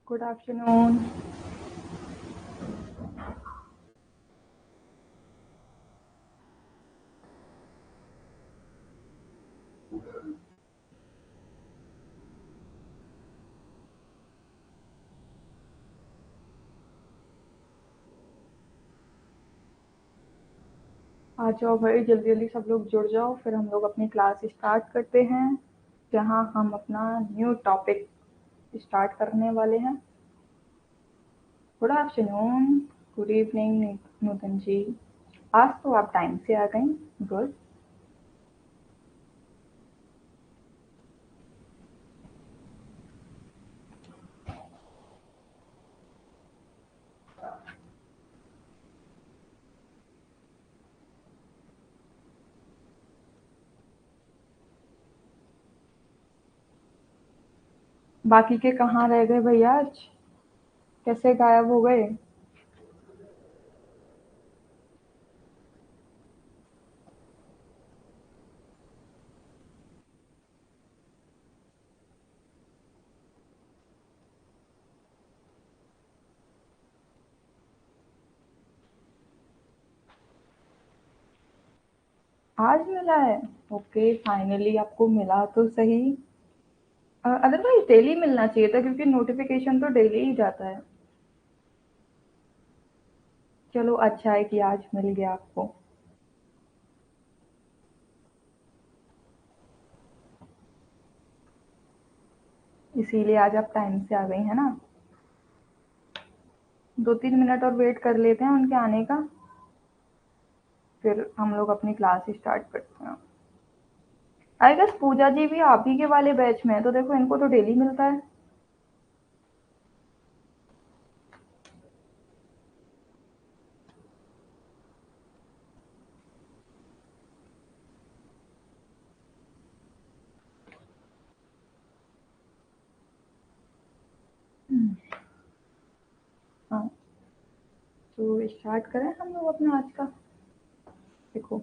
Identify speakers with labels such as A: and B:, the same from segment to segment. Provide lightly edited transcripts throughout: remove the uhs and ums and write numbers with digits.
A: Good afternoon. आ जाओ भाई, जल्दी जल्दी सब लोग जुड़ जाओ, फिर हम लोग अपनी क्लास स्टार्ट करते हैं, जहाँ हम अपना न्यू टॉपिक स्टार्ट करने वाले हैं। गुड आफ्टरनून, गुड इवनिंग नूतन जी। आज तो आप टाइम से आ गई। गुड। बाकी के कहाँ रह गए भैया आज? कैसे गायब हो गए? आज मिला है? ओके, फाइनली आपको मिला तो सही। अदरवाइज डेली मिलना चाहिए था, क्योंकि नोटिफिकेशन तो डेली ही जाता है। चलो, अच्छा है कि आज मिल गया आपको। इसीलिए आज आप टाइम से आ गई है ना। 2-3 मिनट और वेट कर लेते हैं उनके आने का, फिर हम लोग अपनी क्लास स्टार्ट करते हैं। आई गेस पूजा जी भी आप ही के वाले बैच में है, तो देखो इनको तो डेली मिलता है। हाँ, तो स्टार्ट करें हम लोग अपना आज का। देखो,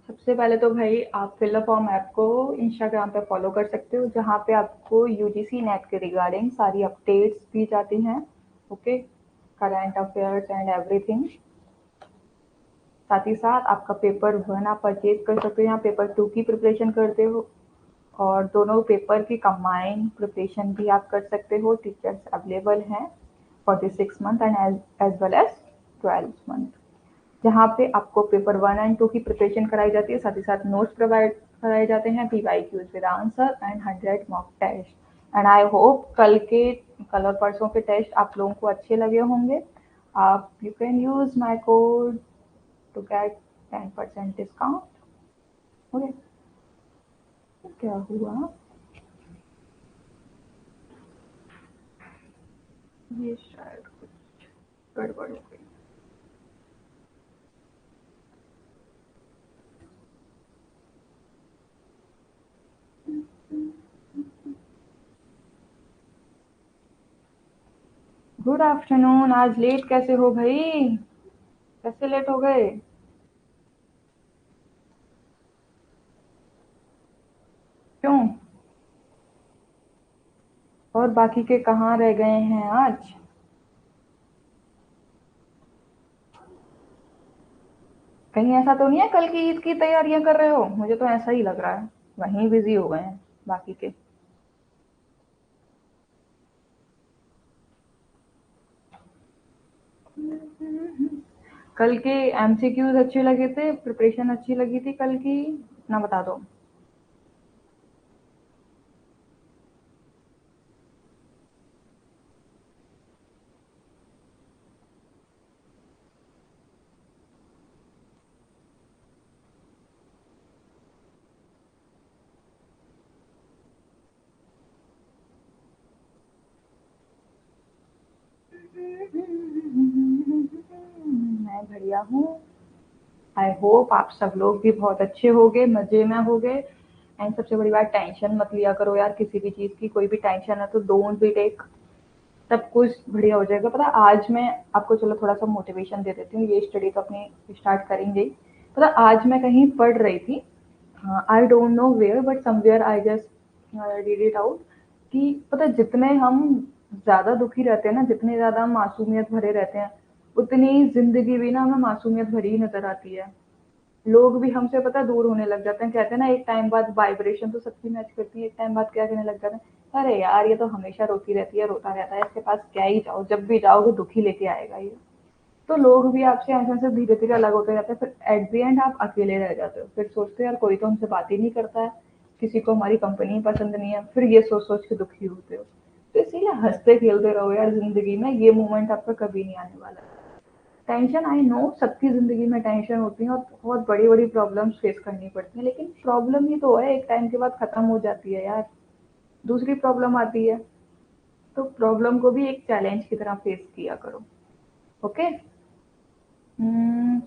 A: सबसे पहले तो भाई आप फिल अ फॉर्म ऐप को इंस्टाग्राम पे फॉलो कर सकते हो, जहाँ पे आपको यूजीसी नेट के रिगार्डिंग सारी अपडेट्स दी जाती हैं। Okay, current affairs and everything. साथ ही साथ आपका पेपर 1 आप परचेज कर सकते हो, या पेपर 2 की प्रिपरेशन करते हो, और दोनों पेपर की कंबाइंड प्रिपरेशन भी आप कर सकते हो। टीचर्स अवेलेबल हैं for the 6 month and as well as 12 month, जहाँ पे आपको पेपर 1 एंड 2 की प्रिपरेशन कराई जाती है। साथ ही साथ नोट्स प्रोवाइड कराए जाते हैं, PYQs with answer and 100 mock test. And I hope कल और परसों के टेस्ट आप लोगों को अच्छे लगे होंगे। आप you can use my code to get 10% discount. Okay, क्या हुआ? ये शायद कुछ गड़बड़ हो गई। Good afternoon. आज लेट कैसे हो भाई? कैसे लेट हो गए? क्यों? और बाकी के कहाँ रह गए हैं आज? कहीं ऐसा तो नहीं है कल की ईद की तैयारियां कर रहे हो? मुझे तो ऐसा ही लग रहा है, वहीं बिजी हो गए हैं बाकी के। कल के MCQs अच्छे लगे थे? प्रिपरेशन अच्छी लगी थी कल की? ना बता दो। मैं बढ़िया हूँ। आई होप आप सब लोग भी बहुत अच्छे होगे, मजे में होगे। एंड सबसे बड़ी बात, टेंशन मत लिया करो यार किसी भी चीज की। कोई भी टेंशन है तो डोंट बी टेक। सब कुछ बढ़िया हो जाएगा। पता, आज मैं आपको चलो थोड़ा सा मोटिवेशन दे देती हूँ। ये स्टडी तो अपनी स्टार्ट करेंगे ही। पता, आज मैं कहीं पढ़ रही थी, I don't know where but somewhere I just read it out, कि पता जितने हम ज़्यादा दुखी रहते हैं ना, जितने ज़्यादा हम मासूमियत भरे रहते हैं, उतनी ज़िंदगी भी ना हमें मासूमियत भरी ही नज़र आती है। लोग भी हमसे पता है दूर होने लग जाते हैं। कहते हैं ना एक टाइम बाद वाइब्रेशन तो सबकी मैच करती है, एक टाइम बाद क्या कहने लग जाते हैं, अरे यार ये तो हमेशा रोती रहती है, रोता रहता है, इसके पास क्या ही जाओ, जब भी जाओगे दुखी लेके आएगा ये। तो लोग भी आपसे ऐसे-ऐसे धीरे-धीरे अलग होते जाते हैं, फिर एट द एंड आप अकेले रह जाते हो। फिर सोचते हो यार कोई तो हमसे बात ही नहीं करता है, किसी को हमारी कंपनी पसंद नहीं है, फिर ये सोच-सोच के दुखी होते हो। तो इसीलिए हँसते-खेलते रहो यार ज़िंदगी में, ये मोमेंट आपका कभी नहीं आने वाला है। टेंशन आई नो सबकी ज़िंदगी में टेंशन होती है और बहुत बड़ी-बड़ी प्रॉब्लम्स फेस करनी पड़ती हैं, लेकिन प्रॉब्लम ही तो है, एक टाइम के बाद खत्म हो जाती है यार, दूसरी प्रॉब्लम आती है। तो प्रॉब्लम को भी एक चैलेंज की तरह फेस किया करो। ओके? हुँ।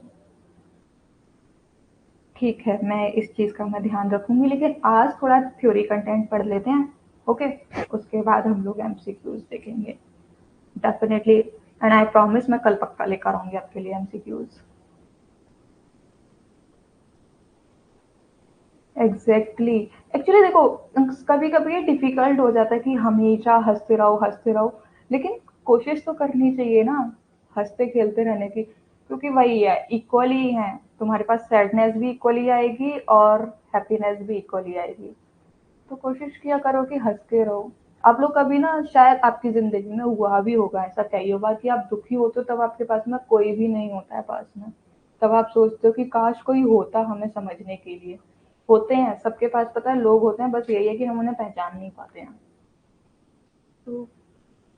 A: ठीक है, मैं इस चीज़ का मैं ध्यान रखूँगी, लेकिन आज थोड़ा थ्योरी कंटेंट पढ़ लेते हैं, ओके? उसके बाद हम लोग एमसीक्यूज़ देखेंगे। डेफ़िनेटली एंड आई प्रॉमिस मैं कल पक्का लेकर आऊँगी आपके लिए एमसीक्यूज़। एग्ज़ैक्टली। एक्चुअली देखो कभी-कभी ये डिफ़िकल्ट हो जाता है कि हमेशा हँसते रहो, लेकिन कोशिश तो करनी चाहिए ना, हँसते-खेलते रहने की, क्योंकि वही है, इक्वली हैं, तुम्हारे पास सैडनेस भी इक्वली आएगी और हैप्पीनेस भी इक्वली आएगी। तो कोशिश किया करो कि हँसते रहो। आप लोग कभी ना शायद आपकी ज़िंदगी में हुआ भी होगा ऐसा कई बार कि आप दुखी होते हो तब आपके पास में कोई भी नहीं होता है पास में। तब आप सोचते हो कि काश कोई होता हमें समझने के लिए। होते हैं, सबके पास पता है लोग होते हैं, बस यही है कि हम उन्हें पहचान नहीं पाते हैं। तो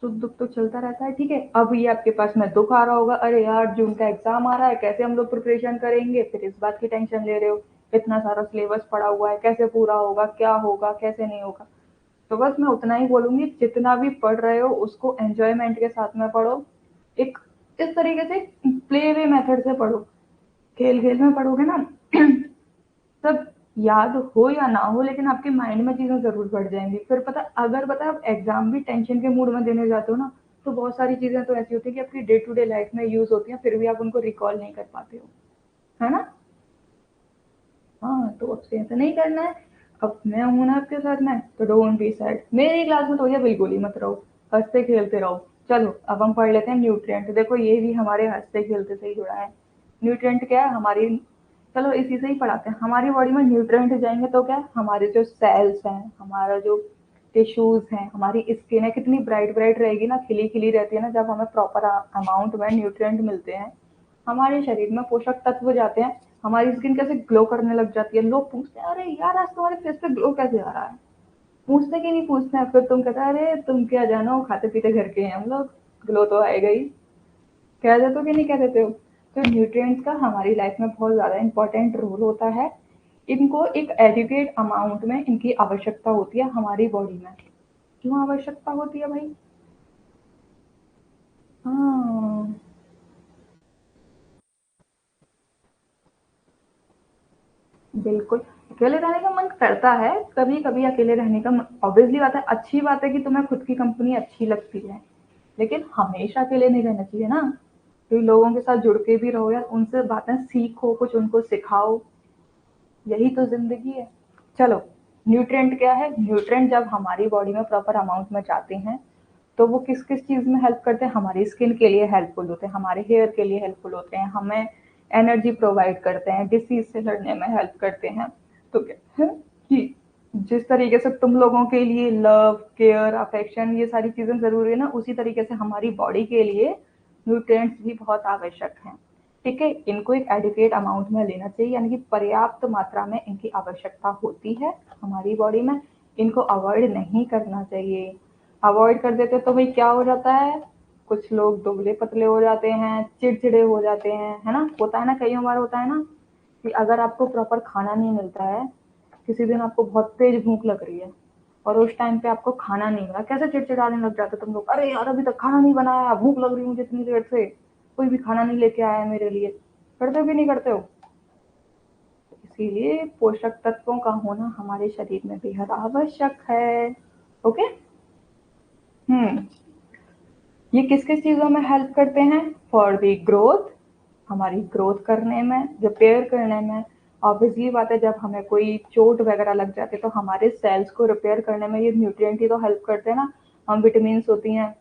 A: सुख-दुख तो चलता रहता है, ठीक है। अब ये आपके पास में दुःख आ रहा होगा, अरे यार जून का एग्ज़ाम आ रहा है, कैसे हम लोग प्रिपरेशन करेंगे? फिर इस बात की टेंशन ले रहे हो, इतना सारा सिलेबस पड़ा हुआ है, कैसे पूरा होगा, क्या होगा, कैसे नहीं होगा? तो बस मैं उतना ही बोलूँगी, जितना भी पढ़ रहे हो उसको एन्जॉयमेंट के साथ में पढ़ो। एक इस तरीके से प्ले वे मेथड से पढ़ो। खेल-खेल में पढ़ोगे ना सब याद हो या ना हो, लेकिन आपके माइंड में चीज़ें ज़रूर बढ़ जाएँगी। फिर पता है आप एग्ज़ाम भी टेंशन के मूड में देने जाते हो ना, तो बहुत सारी चीज़ें तो ऐसी होती हैं कि आपकी डे टू डे लाइफ़ में यूज़ होती हैं, फिर भी आप उनको रिकॉल नहीं कर पाते हो। है ना? हाँ, तो अब से ऐसा नहीं करना है। अब मैं हूँ ना आपके साथ में, तो डोंट बी सैड। मेरी क्लास में तो भैया बिल्कुल ही मत रहो, हँसते-खेलते रहो। चलो, अब हम पढ़ लेते हैं न्यूट्रिएंट। देखो ये भी हमारे हँसते-खेलते से ही जुड़ा है। न्यूट्रिएंट क्या है? हमारी चलो इसी से ही पढ़ाते हैं। हमारी बॉडी में न्यूट्रिएंट जाएँगे तो क्या? हमारे जो सेल्स हैं, हमारा जो टिश्यूज़ हैं, हमारी स्किन है, कितनी ब्राइट-ब्राइट रहेगी ना, खिली-खिली रहती है ना, जब हमें प्रॉपर अमाउंट में न्यूट्रिएंट मिलते हैं। हमारे शरीर में पोषक तत्व जाते हैं, हमारी स्किन कैसे ग्लो करने लग जाती है। लोग पूछते हैं, अरे यार आज तुम्हारे फेस पे ग्लो कैसे आ रहा है? पूछते कि नहीं पूछते हैं, फिर तुम कहते हो अरे तुम क्या जानो, खाते पीते घर के हैं हम लोग, ग्लो तो आएगा ही। कह देते हो कि नहीं कह देते हो? तो न्यूट्रिएंट्स का हमारी लाइफ में बहुत ज़्यादा इंपॉर्टेंट रोल होता है। इनको एक एडिक्वेट अमाउंट में इनकी आवश्यकता होती है हमारी बॉडी में। क्यों आवश्यकता होती है भाई? हाँ, बिल्कुल। अकेले रहने का मन करता है, कभी-कभी अकेले रहने का मन ऑब्वियसली बात है, अच्छी बात है कि तुम्हें खुद की कंपनी अच्छी लगती है। लेकिन हमेशा अकेले नहीं रहना चाहिए ना। कई लोगों के साथ जुड़ के भी रहो यार, उनसे बातें सीखो, कुछ उनको सिखाओ, यही तो ज़िंदगी है। चलो, न्यूट्रिएंट क्या है? न्यूट्रिएंट जब हमारी बॉडी में प्रॉपर अमाउंट में जाते हैं, तो वो किस-किस चीज़ में हेल्प करते हैं? हमारी स्किन के लिए हेल्पफुल होते हैं, हमारे हेयर के लिए हेल्पफुल होते हैं, हमें एनर्जी प्रोवाइड करते हैं, डिसीज़ से लड़ने में हेल्प करते हैं। तो कहते हैं कि जिस तरीके से तुम लोगों के लिए लव, केयर, अफेक्शन ये सारी चीज़ें ज़रूरी है ना, उसी तरीके से हमारी बॉडी के लिए न्यूट्रिएंट्स भी बहुत आवश्यक हैं। ठीक है? इनको एक एडिक्वेट अमाउंट में लेना चाहिए, यानी कि पर्याप्त मात्रा में इनकी आवश्यकता होती है हमारी बॉडी में। इनको अवॉइड नहीं करना चाहिए। अवॉइड कर देते तो भाई क्या हो जाता है? कुछ लोग दुबले-पतले हो जाते हैं, चिड़चिड़े हो जाते हैं, है ना? होता है ना, कइयों बार होता है ना कि अगर आपको प्रॉपर खाना नहीं मिलता है, किसी दिन आपको बहुत तेज़ भूख लग रही है और उस टाइम पे आपको खाना नहीं मिला, कैसे चिड़चिड़ाने लग जाते हो तुम लोग? अरे यार अभी तक खाना नहीं बनाया, भूख लग रही है मुझे इतनी देर से, कोई भी खाना नहीं लेके आया है मेरे लिए। करते हो कि नहीं करते हो? इसीलिए पोषक तत्वों का होना हमारे शरीर में बेहद आवश्यक है। ओके? हुँ। ये किस-किस चीज़ों में हेल्प करते हैं? फॉर द ग्रोथ, हमारी ग्रोथ करने में, रिपेयर करने में। ऑब्वियसली बात है जब हमें कोई चोट वगैरह लग जाती है तो हमारे सेल्स को रिपेयर करने में ये न्यूट्रिएंट ही तो हेल्प करते हैं ना। हम विटामिन होती हैं,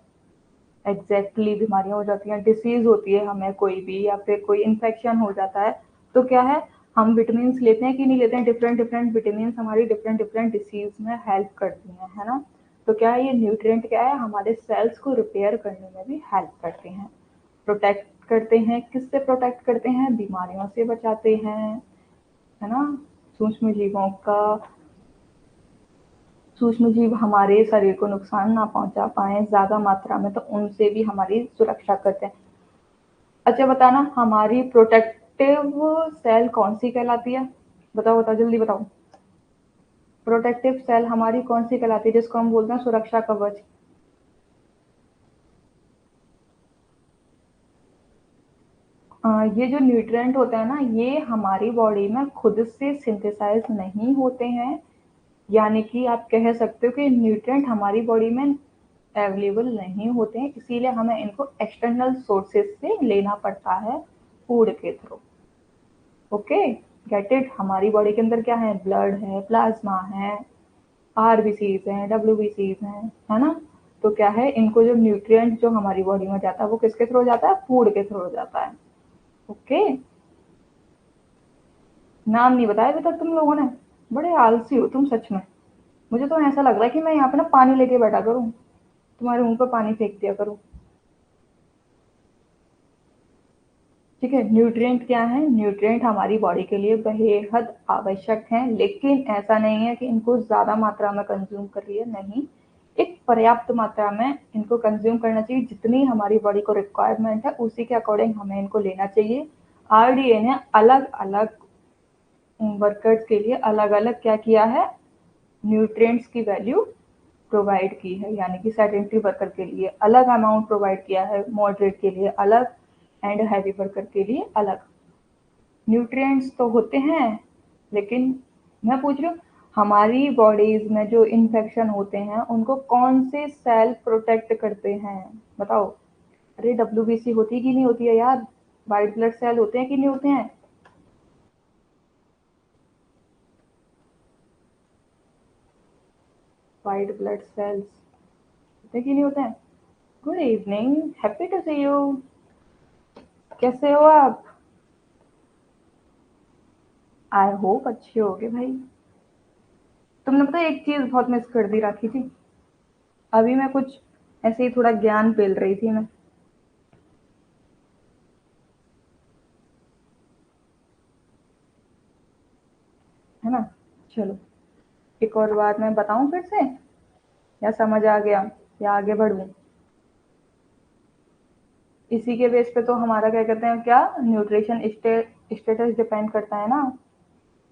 A: एग्जैक्टली बीमारियां हो जाती हैं, डिसीज होती है हमें कोई भी, या फिर कोई इन्फेक्शन हो जाता है, तो क्या है हम विटामिन लेते हैं कि नहीं लेते हैं, डिफरेंट डिफरेंट विटामिन हमारी डिफरेंट डिफरेंट डिसीज में हेल्प करती हैं, है ना। तो क्या है ये न्यूट्रिएंट क्या है, हमारे सेल्स को रिपेयर करने में भी हेल्प करते हैं, प्रोटेक्ट करते हैं, किससे प्रोटेक्ट करते हैं, बीमारियों से बचाते हैं, है ना। सूक्ष्म जीवों का सूक्ष्म जीव हमारे शरीर को नुकसान ना पहुंचा पाए ज्यादा मात्रा में, तो उनसे भी हमारी सुरक्षा करते हैं। अच्छा बताना, हमारी प्रोटेक्टिव सेल कौन सी कहलाती है, बताओ बताओ जल्दी बताओ। प्रोटेक्टिव सेल हमारी कौन सी कहलाती है जिसको हम बोलते हैं सुरक्षा कवच। ये जो न्यूट्रिएंट होते हैं ना, ये हमारी बॉडी में खुद से सिंथेसाइज नहीं होते हैं, यानी कि आप कह सकते हो कि न्यूट्रिएंट हमारी बॉडी में अवेलेबल नहीं होते हैं, इसीलिए हमें इनको एक्सटर्नल सोर्सेज से लेना पड़ता है, फूड के थ्रू। Okay, get it. हमारी बॉडी के अंदर क्या है, ब्लड है, प्लाज्मा है, आरबीसीज हैं, डब्ल्यूबीसीज हैं, है ना। तो क्या है, इनको जो न्यूट्रिएंट जो हमारी बॉडी में जाता है वो किसके थ्रू जाता है, फूड के थ्रू जाता है। ओके, नाम नहीं बताया अभी तक तुम लोगों ने, बड़े आलसी हो तुम सच में। मुझे तो ऐसा लग रहा है कि मैं यहाँ पे ना पानी लेके बैठा करूँ, तुम्हारे मुंह पे पानी फेंक दिया करूँ। ठीक है, न्यूट्रिएंट क्या है, न्यूट्रिएंट हमारी बॉडी के लिए बेहद आवश्यक हैं, लेकिन ऐसा नहीं है कि इनको ज़्यादा मात्रा में कंज्यूम कर लिया, नहीं। एक पर्याप्त मात्रा में इनको कंज्यूम करना चाहिए, जितनी हमारी बॉडी को रिक्वायरमेंट है उसी के अकॉर्डिंग हमें इनको लेना चाहिए। आरडीए ने अलग अलग वर्कर्स के लिए अलग अलग क्या किया है, न्यूट्रिएंट्स की वैल्यू प्रोवाइड की है, यानी कि सेडेंटरी वर्कर के लिए अलग अमाउंट प्रोवाइड किया है, मॉडरेट के लिए अलग, एंड हैवी वर्कर के लिए अलग। न्यूट्रिएंट्स तो होते हैं, लेकिन मैं पूछ रही हूँ हमारी बॉडीज में जो इन्फेक्शन होते हैं उनको कौन से सेल प्रोटेक्ट करते हैं, बताओ। अरे डब्ल्यूबीसी होती है कि नहीं होती है यार, वाइट ब्लड सेल होते हैं कि नहीं होते हैं, वाइट ब्लड सेल्स होते हैं कि नहीं होते हैं। Good evening, happy to see you, कैसे हो आप। आई होप अच्छे होगे भाई। तुमने पता है एक चीज बहुत मिस कर दी राखी थी, अभी मैं कुछ ऐसे ही थोड़ा ज्ञान पेल रही थी मैं, है ना। चलो, एक और बात मैं बताऊं फिर से, या समझ आ गया, या आगे बढ़ूं। इसी के बेस पे तो हमारा क्या कहते हैं, क्या न्यूट्रिशन स्टेटस डिपेंड करता है ना।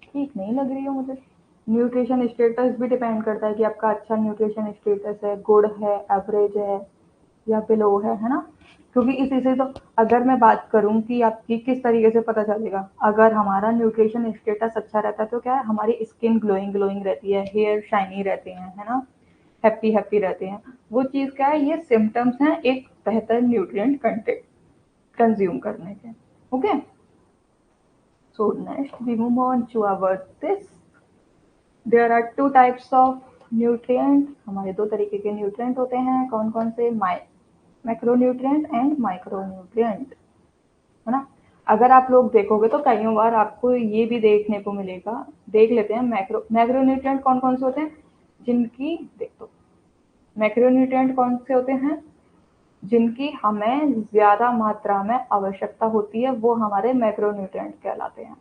A: ठीक नहीं लग रही हो मुझे। न्यूट्रिशन स्टेटस भी डिपेंड करता है कि आपका अच्छा न्यूट्रिशन स्टेटस है, गुड है, एवरेज है, या बिलो है ना। क्योंकि इसी से तो, अगर मैं बात करूं कि आपकी किस तरीके से पता चलेगा, अगर हमारा न्यूट्रिशन स्टेटस अच्छा रहता है तो क्या है, हमारी स्किन ग्लोइंग ग्लोइंग रहती है, हेयर शाइनी रहते हैं, है ना, हैप्पी हैप्पी रहते हैं। वो चीज़ क्या है, ये सिम्टम्स हैं एक बेहतर न्यूट्रिएंट कंटेंट कंज्यूम करने के। Okay, so next we move on to our this. There are two types of nutrient, हमारे दो तरीके के न्यूट्रिएंट होते हैं, कौन कौन से, मैक्रोन्यूट्रिएंट एंड माइक्रोन्यूट्रिएंट, है ना। अगर आप लोग देखोगे तो कई बार आपको ये भी देखने को मिलेगा, देख लेते हैं मैक्रोन्यूट्रिएंट कौन कौन से होते हैं, जिनकी देखो, मैक्रोन्यूट्रिएंट कौन से होते हैं, जिनकी हमें ज्यादा मात्रा में आवश्यकता होती है, वो हमारे मैक्रोन्यूट्रिएंट कहलाते हैं।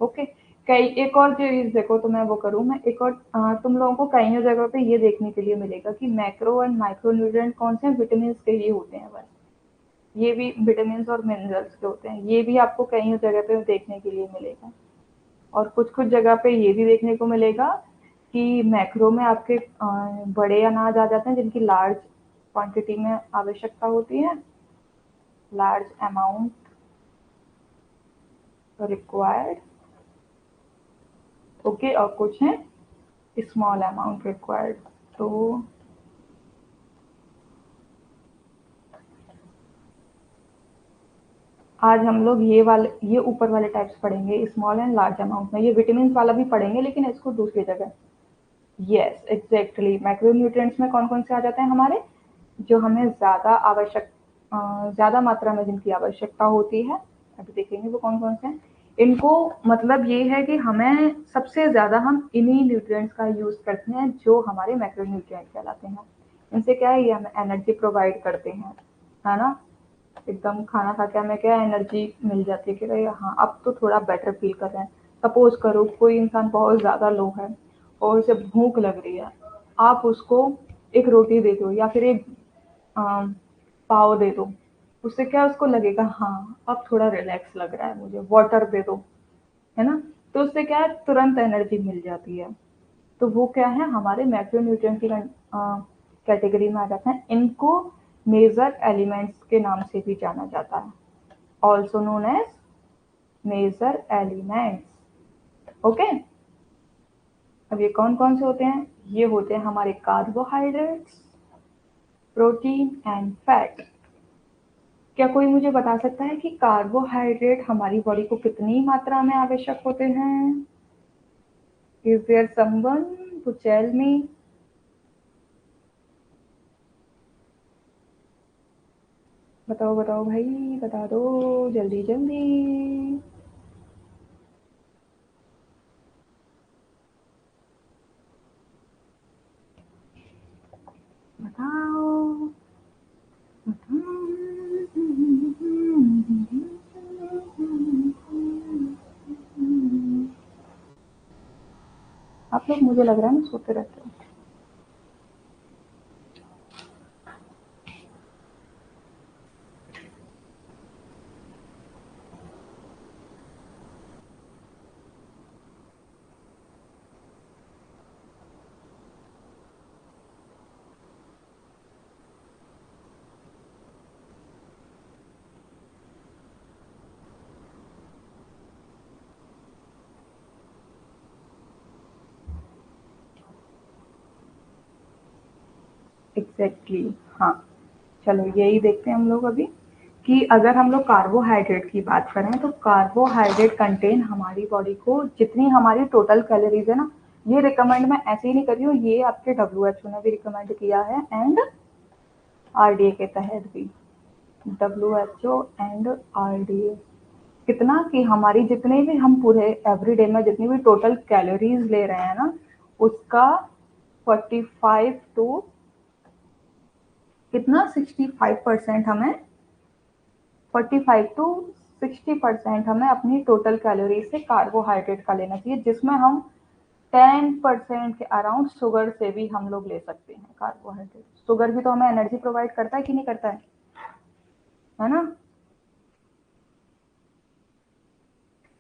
A: ओके, कई एक और चीज देखो, तो मैं वो करूँ, मैं एक और तुम लोगों को कई जगह पे ये देखने के लिए मिलेगा कि मैक्रो एंड माइक्रो न्यूट्रिएंट कौन से हैं, विटामिन के ही होते हैं बस। ये भी विटामिन और मिनरल्स के होते हैं, ये भी आपको कई जगह पे देखने के लिए मिलेगा। और कुछ कुछ जगह पे ये भी देखने को मिलेगा कि मैक्रो में आपके बड़े अनाज आ जाते हैं जिनकी लार्ज क्वांटिटी में आवश्यकता होती है, लार्ज अमाउंट रिक्वायर्ड। ओके, और कुछ है स्मॉल अमाउंट रिक्वायर्ड। तो आज हम लोग ये ऊपर वाले टाइप्स पढ़ेंगे, स्मॉल एंड लार्ज अमाउंट में, ये विटामिन वाला भी पढ़ेंगे लेकिन इसको दूसरी जगह। यस एग्जैक्टली, मैक्रोन्यूट्रिएंट्स में कौन कौन से आ जाते हैं हमारे, जो हमें ज़्यादा मात्रा में जिनकी आवश्यकता होती है, अभी देखेंगे वो कौन कौन से हैं। इनको मतलब ये है कि हमें सबसे ज़्यादा हम इन्हीं न्यूट्रिएंट्स का यूज़ करते हैं जो हमारे मैक्रोन्यूट्रिएंट कहलाते हैं। इनसे क्या है, ये हमें एनर्जी प्रोवाइड करते हैं, है ना। एकदम खाना खा के हमें क्या एनर्जी मिल जाती है कि भाई हाँ अब तो थोड़ा बेटर फील कर रहे हैं। सपोज करो कोई इंसान बहुत ज़्यादा लो है और उसे भूख लग रही है, आप उसको एक रोटी दे दो या फिर एक पाव दे दो, उससे क्या उसको लगेगा हाँ अब थोड़ा रिलैक्स लग रहा है, मुझे वाटर दे दो, है ना। तो उससे क्या है तुरंत एनर्जी मिल जाती है। तो वो क्या है हमारे मैक्रोन्यूट्रिएंट की कैटेगरी में आ जाते हैं। इनको मेजर एलिमेंट्स के नाम से भी जाना जाता है, also known as major elements. Okay, अब ये कौन कौन से होते हैं, ये होते हैं हमारे कार्बोहाइड्रेट्स, प्रोटीन एंड फैट। क्या कोई मुझे बता सकता है कि कार्बोहाइड्रेट हमारी बॉडी को कितनी मात्रा में आवश्यक होते हैं? Is there someone to tell me? बताओ बताओ भाई, बता दो जल्दी जल्दी। बताओ आप लोग, मुझे लग रहा है ना सोते रहते हो। एग्जैक्टली हाँ, चलो यही देखते हैं हम लोग अभी कि अगर हम लोग कार्बोहाइड्रेट की बात करें तो कार्बोहाइड्रेट कंटेन हमारी बॉडी को जितनी हमारी टोटल कैलोरीज है ना, ये रिकमेंड मैं ऐसे ही नहीं कर रही हूँ, ये आपके डब्ल्यू ने भी रिकमेंड किया है एंड आरडीए के तहत भी, डब्ल्यू एंड आरडीए। कितना कि हमारी जितने भी हम पूरे एवरी डे में जितनी भी टोटल कैलोरीज ले रहे हैं ना, उसका 45 टू कितना 65% हमें, 45 टू 60% हमें अपनी टोटल कैलोरी से कार्बोहाइड्रेट का लेना चाहिए, जिसमें हम 10% के अराउंड शुगर से भी हम लोग ले सकते हैं कार्बोहाइड्रेट। शुगर भी तो हमें एनर्जी प्रोवाइड करता है कि नहीं करता है ना।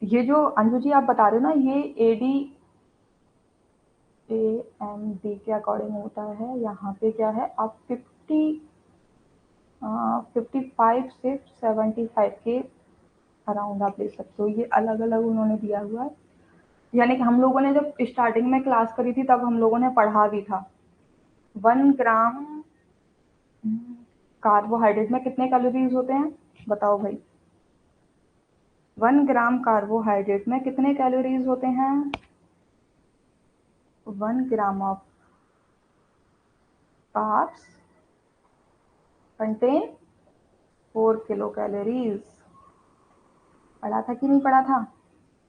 A: ये जो अंजू जी आप बता रहे हो ना, ये एडी एएमडी के अकॉर्डिंग होता है। यहाँ पे क्या है, आप 55 से 75 के अराउंड आप ले सकते हो, ये अलग अलग उन्होंने दिया हुआ है। यानी कि हम लोगों ने जब स्टार्टिंग में क्लास करी थी तब हम लोगों ने पढ़ा भी था 1 ग्राम कार्बोहाइड्रेट में कितने कैलोरीज होते हैं, बताओ भाई। 1 ग्राम कार्बोहाइड्रेट में कितने कैलोरीज होते हैं? 1 gram of carbs contain 4 kilo calories. पढ़ा था कि नहीं पढ़ा था?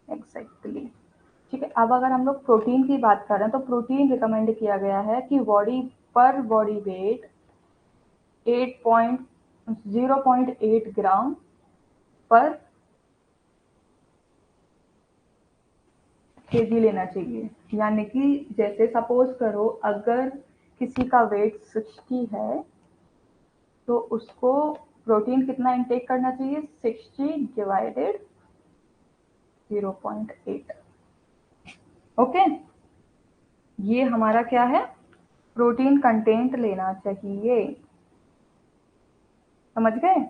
A: एग्जैक्टली। ठीक है, अब अगर हम लोग प्रोटीन की बात करें तो प्रोटीन रिकमेंड किया गया है कि बॉडी वेट 0.8 ग्राम पर केजी लेना चाहिए। यानी कि जैसे सपोज करो अगर किसी का वेट 60 है तो उसको प्रोटीन कितना इंटेक करना चाहिए, 60 डिवाइडेड 0.8। ओके, ये हमारा क्या है, प्रोटीन कंटेंट लेना चाहिए, समझ गए।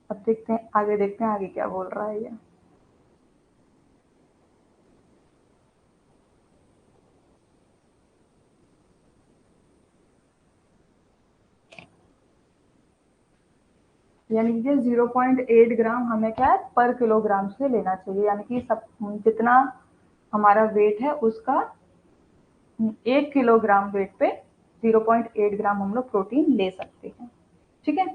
A: अब देखते हैं आगे, देखते हैं आगे क्या बोल रहा है ये। यानी कि 0.8 ग्राम हमें क्या है पर किलोग्राम से लेना चाहिए, यानी कि सब जितना हमारा वेट है उसका 1 किलोग्राम वेट पे 0.8 ग्राम हम लोग प्रोटीन ले सकते हैं। ठीक है,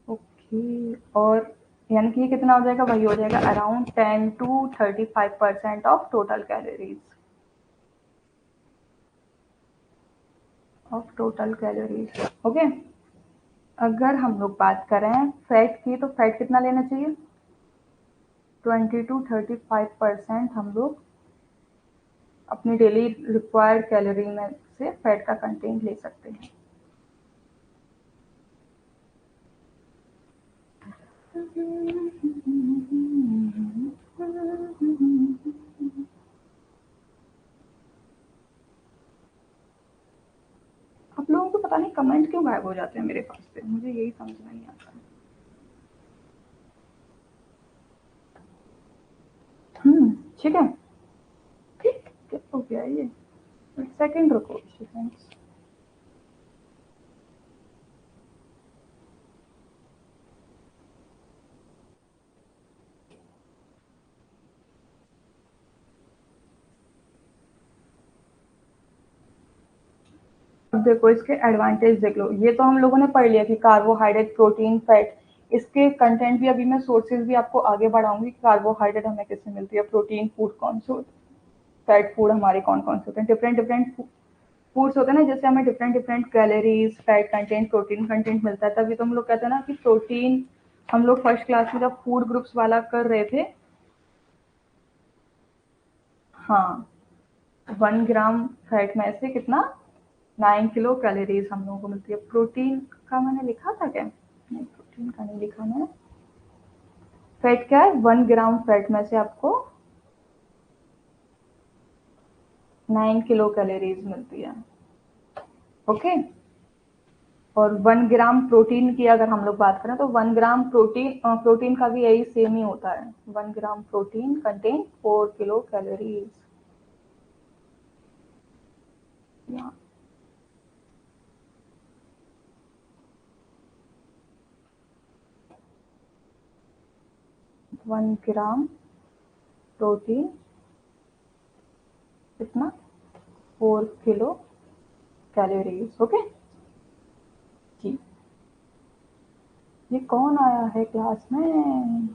A: ओके। और यानी कि ये कितना हो जाएगा, वही हो जाएगा around 10 to 35% of total calories, okay. अगर हम लोग बात करें फैट की, तो फैट कितना लेना चाहिए, 20 to 35% हम लोग अपनी डेली रिक्वायर्ड कैलोरी में से फैट का कंटेंट ले सकते हैं। आप लोगों को पता नहीं कमेंट क्यों गायब हो जाते हैं मेरे पास से, मुझे यही समझ नहीं आता। ठीक है, ठीक क्या हो गया ये, एक सेकंड रुको फ्रेंड्स। अब देखो इसके एडवांटेज देख लो, ये तो हम लोगों ने पढ़ लिया कि कार्बोहाइड्रेट, प्रोटीन, फैट, इसके कंटेंट भी अभी मैं सोर्सेज भी आपको आगे बढ़ाऊंगी। कार्बोहाइड्रेट हमें किससे मिलती है, प्रोटीन फूड कौन से होते हैं, फैट फूड हमारे कौन कौन से होते हैं, डिफरेंट डिफरेंट फूड्स होते हैं ना, जैसे हमें different different calories, fat content, protein content मिलता है। तभी तो हम लोग कहते हैं ना कि प्रोटीन, हम लोग फर्स्ट क्लास में जब फूड ग्रुप्स वाला कर रहे थे, हाँ, 1 ग्राम फैट में से कितना 9 किलो कैलोरीज हम लोगों को मिलती है। प्रोटीन का मैंने लिखा था क्या, नहीं प्रोटीन का नहीं लिखा मैंने। फैट क्या है, 1 ग्राम फैट में से आपको 9 किलो कैलोरीज मिलती है, ओके। और 1 ग्राम प्रोटीन की अगर हम लोग बात करें तो 1 ग्राम प्रोटीन का भी यही सेम ही होता है। 1 gram protein contain 4 kilo calories. 1 gram protein कितना, 4 किलो कैलोरीज, ओके जी। ये कौन आया है क्लास में,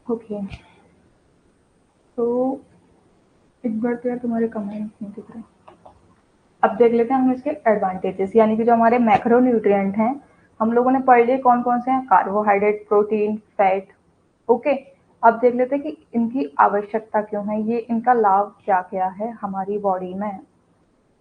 A: ओके। तो एक बार तो यार तुम्हारे कमेंट नहीं दिख रहे। अब देख लेते हैं हम इसके एडवांटेजेस, यानी कि जो हमारे मैक्रो न्यूट्रिएंट हैं हम लोगों ने पढ़ लिए कौन कौन से हैं, कार्बोहाइड्रेट, प्रोटीन, फैट, ओके। अब देख लेते हैं कि इनकी आवश्यकता क्यों है, ये इनका लाभ क्या क्या है हमारी बॉडी में।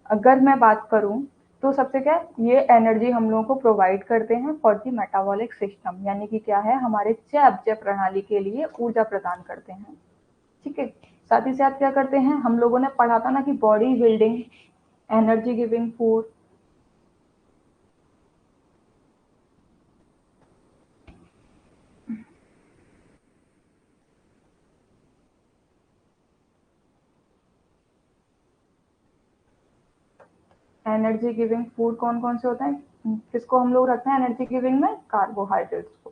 A: अगर मैं बात करूं तो सबसे क्या, ये एनर्जी हम लोगों को प्रोवाइड करते हैं फॉर दी मेटाबॉलिक सिस्टम, यानी कि क्या है, हमारे चयापचय प्रणाली के लिए ऊर्जा प्रदान करते हैं। ठीक है, साथ ही साथ क्या करते हैं, हम लोगों ने पढ़ा था ना कि body building, energy giving food, energy giving food कौन कौन से होते हैं, किसको हम लोग रखते हैं एनर्जी गिविंग में, कार्बोहाइड्रेट्स को,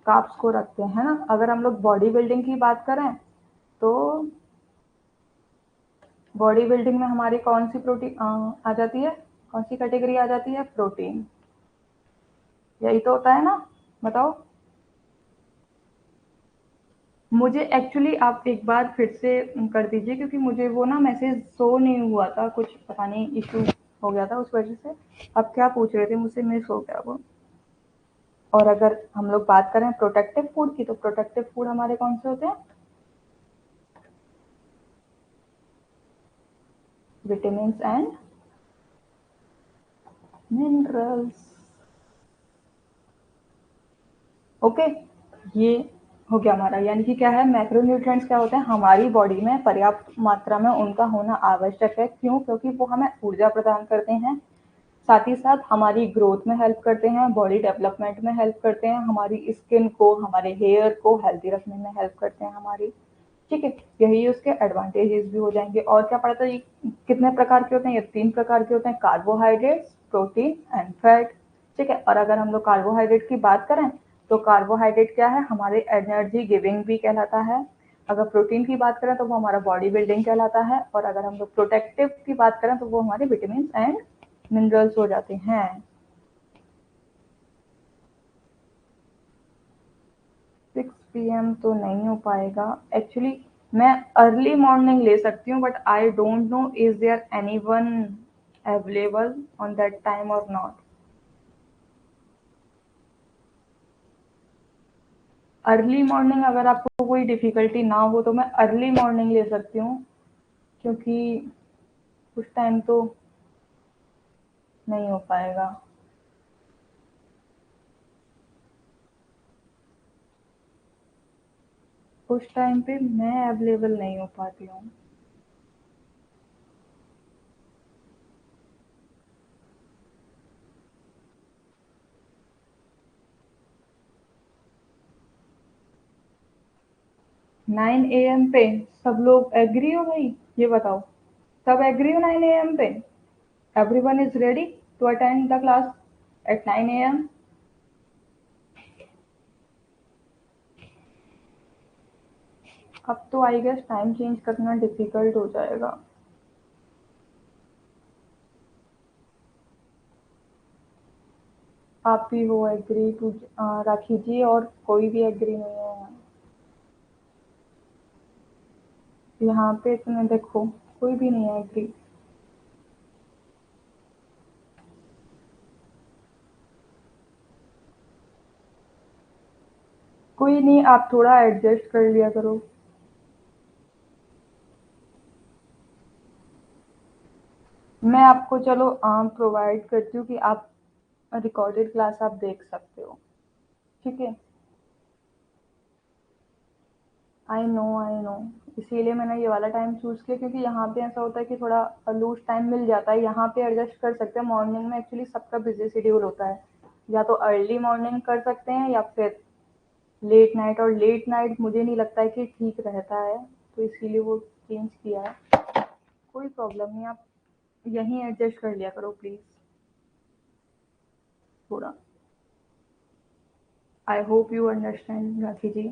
A: कार्ब्स को रखते हैं ना। अगर हम लोग बॉडी बिल्डिंग की बात करें तो बॉडी बिल्डिंग में हमारी कौन सी प्रोटीन आ जाती है, कौन सी कैटेगरी आ जाती है, प्रोटीन, यही तो होता है ना, बताओ। मुझे एक्चुअली आप एक बार फिर से कर दीजिए, क्योंकि मुझे वो ना मैसेज शो नहीं हुआ था, कुछ पता नहीं इशू हो गया था उस वजह से। अब क्या पूछ रहे थे मुझसे, मिस हो गया वो। और अगर हम लोग बात करें प्रोटेक्टिव फूड की, तो प्रोटेक्टिव फूड हमारे कौन से होते हैं, विटामिन एंड मिनरल्स, ओके। ये हो गया हमारा, यानी कि क्या है, मैक्रोन्यूट्रिएंट्स क्या होते हैं, हमारी बॉडी में पर्याप्त मात्रा में उनका होना आवश्यक है। क्यों, क्योंकि वो हमें ऊर्जा प्रदान करते हैं, साथ ही साथ हमारी ग्रोथ में हेल्प करते हैं, बॉडी डेवलपमेंट में हेल्प करते हैं, हमारी स्किन को, हमारे हेयर को हेल्दी रखने में हेल्प करते हैं हमारी। ठीक है, यही उसके एडवांटेजेस भी हो जाएंगे। और क्या पता था ये कितने प्रकार के होते हैं, ये 3 प्रकार के होते हैं, कार्बोहाइड्रेट्स, प्रोटीन एंड फैट, ठीक है। और अगर हम लोग कार्बोहाइड्रेट की बात करें तो कार्बोहाइड्रेट क्या है, हमारे एनर्जी गिविंग भी कहलाता है। अगर प्रोटीन की बात करें तो वो हमारा बॉडी बिल्डिंग कहलाता है, और अगर हम लोग प्रोटेक्टिव की बात करें तो वो हमारे विटामिन एंड मिनरल्स हो जाते हैं। 6 PM तो नहीं हो पाएगा एक्चुअली। मैं अर्ली मॉर्निंग ले सकती हूँ, but I don't know is there anyone available on that time और नॉट। अर्ली मॉर्निंग अगर आपको कोई डिफिकल्टी ना हो तो मैं अर्ली मॉर्निंग ले सकती हूँ, क्योंकि उस टाइम तो नहीं हो पाएगा। उस टाइम पे मैं अवेलेबल नहीं हो पाती हूँ। नाइन ए एम पे सब लोग एग्री हो भाई, ये बताओ, सब एग्री हो 9 AM पे? Everyone is ready to attend the class at 9 AM? अब तो आई गेस टाइम चेंज करना डिफिकल्ट हो जाएगा। आप ही हो एग्री टू? राखी जी और कोई भी एग्री नहीं है यहाँ पे, इतने देखो कोई भी नहीं है एग्री। कोई नहीं, आप थोड़ा एडजस्ट कर लिया करो। मैं आपको चलो प्रोवाइड करती हूँ कि आप रिकॉर्डेड क्लास आप देख सकते हो, ठीक है। आई नो, इसीलिए मैंने ये वाला टाइम चूज़ किया, क्योंकि यहाँ पे ऐसा होता है कि थोड़ा लूज़ टाइम मिल जाता है। यहाँ पे एडजस्ट कर सकते हैं, मॉर्निंग में एक्चुअली सबका बिजी शेड्यूल होता है, या तो अर्ली मॉर्निंग कर सकते हैं या फिर लेट नाइट, और लेट नाइट मुझे नहीं लगता है कि ठीक रहता है, तो इसीलिए वो चेंज किया है। कोई प्रॉब्लम नहीं, आप यहीं एडजस्ट कर लिया करो प्लीज़ थोड़ा। आई होप यू अंडरस्टैंड राखी जी।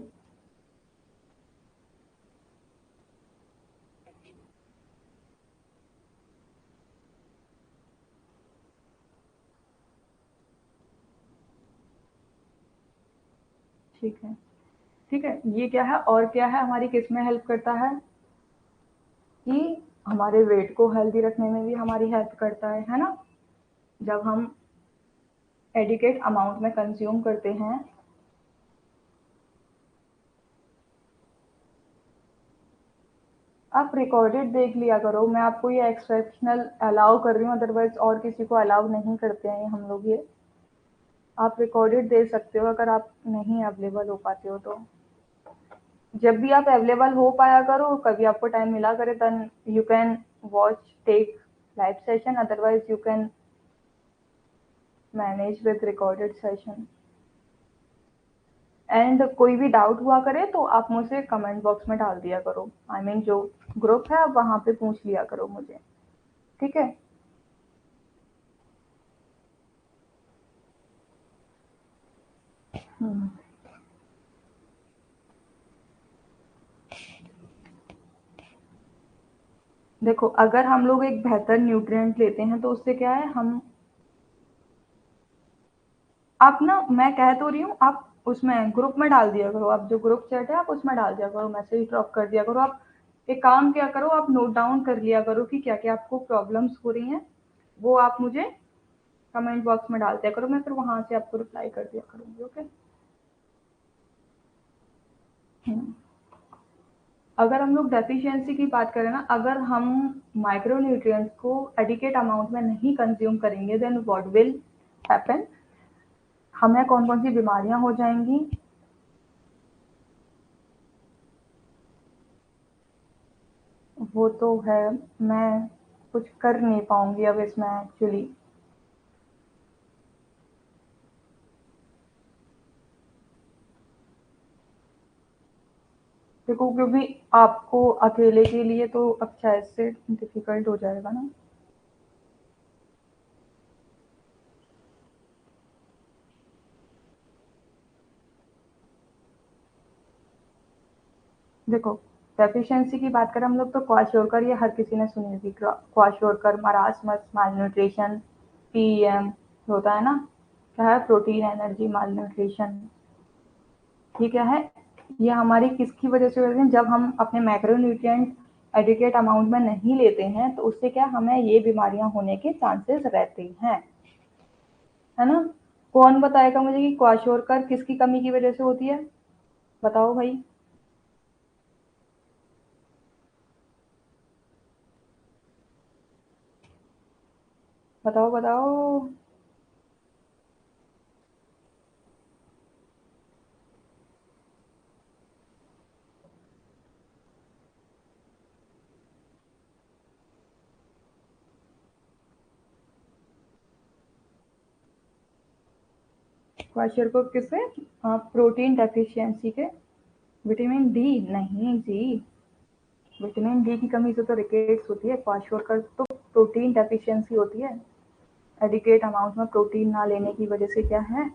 A: ठीक है, ठीक है। ये क्या है और क्या है, हमारी किस में हेल्प करता है, कि हमारे वेट को हेल्दी रखने में भी हमारी हेल्प करता है ना। जब हम एडिकेट अमाउंट में कंज्यूम करते हैं। आप रिकॉर्डेड देख लिया करो, मैं आपको ये एक्सेप्शनल अलाउ कर रही हूँ, अदरवाइज और किसी को अलाउ नहीं करते हैं हम लोग ये। आप रिकॉर्डेड दे सकते हो अगर आप नहीं अवेलेबल हो पाते हो तो। जब भी आप अवेलेबल हो पाया करो, कभी आपको टाइम मिला करे, then you can watch take live session, otherwise you can manage with recorded session. And कोई भी डाउट हुआ करे तो आप मुझे कमेंट बॉक्स में डाल दिया करो, आई मीन जो ग्रुप है आप वहाँ पे पूछ लिया करो मुझे, ठीक है। हम्म। देखो अगर हम लोग एक बेहतर न्यूट्रिएंट लेते हैं तो उससे क्या है, हम आप ना, मैं कह तो रही हूँ, आप उसमें ग्रुप में डाल दिया करो, आप जो ग्रुप चैट है आप उसमें डाल दिया करो, मैसेज ड्रॉप कर दिया करो। आप एक काम क्या करो, आप नोट डाउन कर लिया करो कि क्या क्या आपको प्रॉब्लम्स हो रही हैं, वो आप मुझे कमेंट बॉक्स में डाल दिया करो, मैं फिर वहां से आपको रिप्लाई कर दिया करूंगी, ओके। हम्म। अगर हम लोग डेफिशिएंसी की बात करें ना, अगर हम माइक्रो न्यूट्रिएंट्स को एडिकेट अमाउंट में नहीं कंज्यूम करेंगे, देन व्हाट विल हैपन, हमें कौन कौन सी बीमारियां हो जाएंगी। वो तो है, मैं कुछ कर नहीं पाऊंगी अब इसमें एक्चुअली। देखो क्योंकि आपको अकेले के लिए तो अब शायद से डिफिकल्ट हो जाएगा ना। देखो, डेफिशिएंसी की बात करें हम लोग तो क्वाशोरकर ये हर किसी ने सुनी होगी। क्वाशोरकर, मरासमस, मालन्यूट्रिशन, पीएम होता है ना, क्या है, प्रोटीन एनर्जी मालन्यूट्रिशन। ये क्या है, ये हमारी किसकी वजह से होती है, जब हम अपने मैक्रोन्यूट्रिएंट एडिक्वेट अमाउंट में नहीं लेते हैं तो उससे क्या हमें ये बीमारियां होने के चांसेस रहते हैं, है ना। कौन बताएगा मुझे कि क्वाशोरकर किसकी कमी की वजह से होती है, बताओ भाई। बताओ बताओ। क्वाशोरकर किससे, प्रोटीन डेफिशिएंसी के। विटामिन डी नहीं जी, विटामिन डी की कमी से तो रिकेट्स होती है, क्वाशोरकर तो प्रोटीन डेफिशिएंसी होती है। एडिकेट अमाउंट में प्रोटीन ना लेने की वजह से क्या है,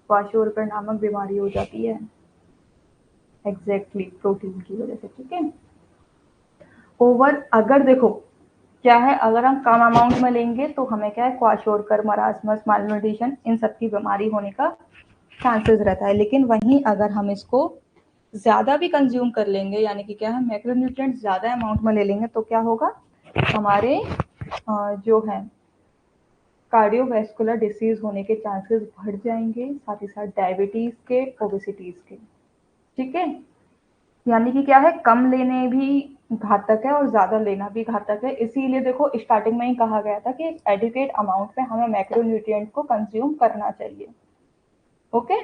A: क्वाशोरकर नामक बीमारी हो जाती है। एग्जैक्टली प्रोटीन की वजह से, ठीक है। ओवर अगर देखो क्या है, अगर हम कम अमाउंट में लेंगे तो हमें क्या है, क्वाशोरकर, मरासमस, मालन्यूट्रिशन इन सब की बीमारी होने का चांसेस रहता है। लेकिन वहीं अगर हम इसको ज्यादा भी कंज्यूम कर लेंगे, यानी कि क्या है, मैक्रोन्यूट्रिएंट ज्यादा अमाउंट में ले लेंगे तो क्या होगा, हमारे जो है कार्डियोवैस्कुलर डिसीज होने के चांसेस बढ़ जाएंगे, साथ ही साथ डायबिटीज के, ओबेसिटीज के, ठीक है। यानी कि क्या है, कम लेने भी घातक है और ज्यादा लेना भी घातक है। इसीलिए देखो स्टार्टिंग में ही कहा गया था कि एक एडिक्वेट अमाउंट में हमें मैक्रोन्यूट्रिएंट को कंज्यूम करना चाहिए। ओके,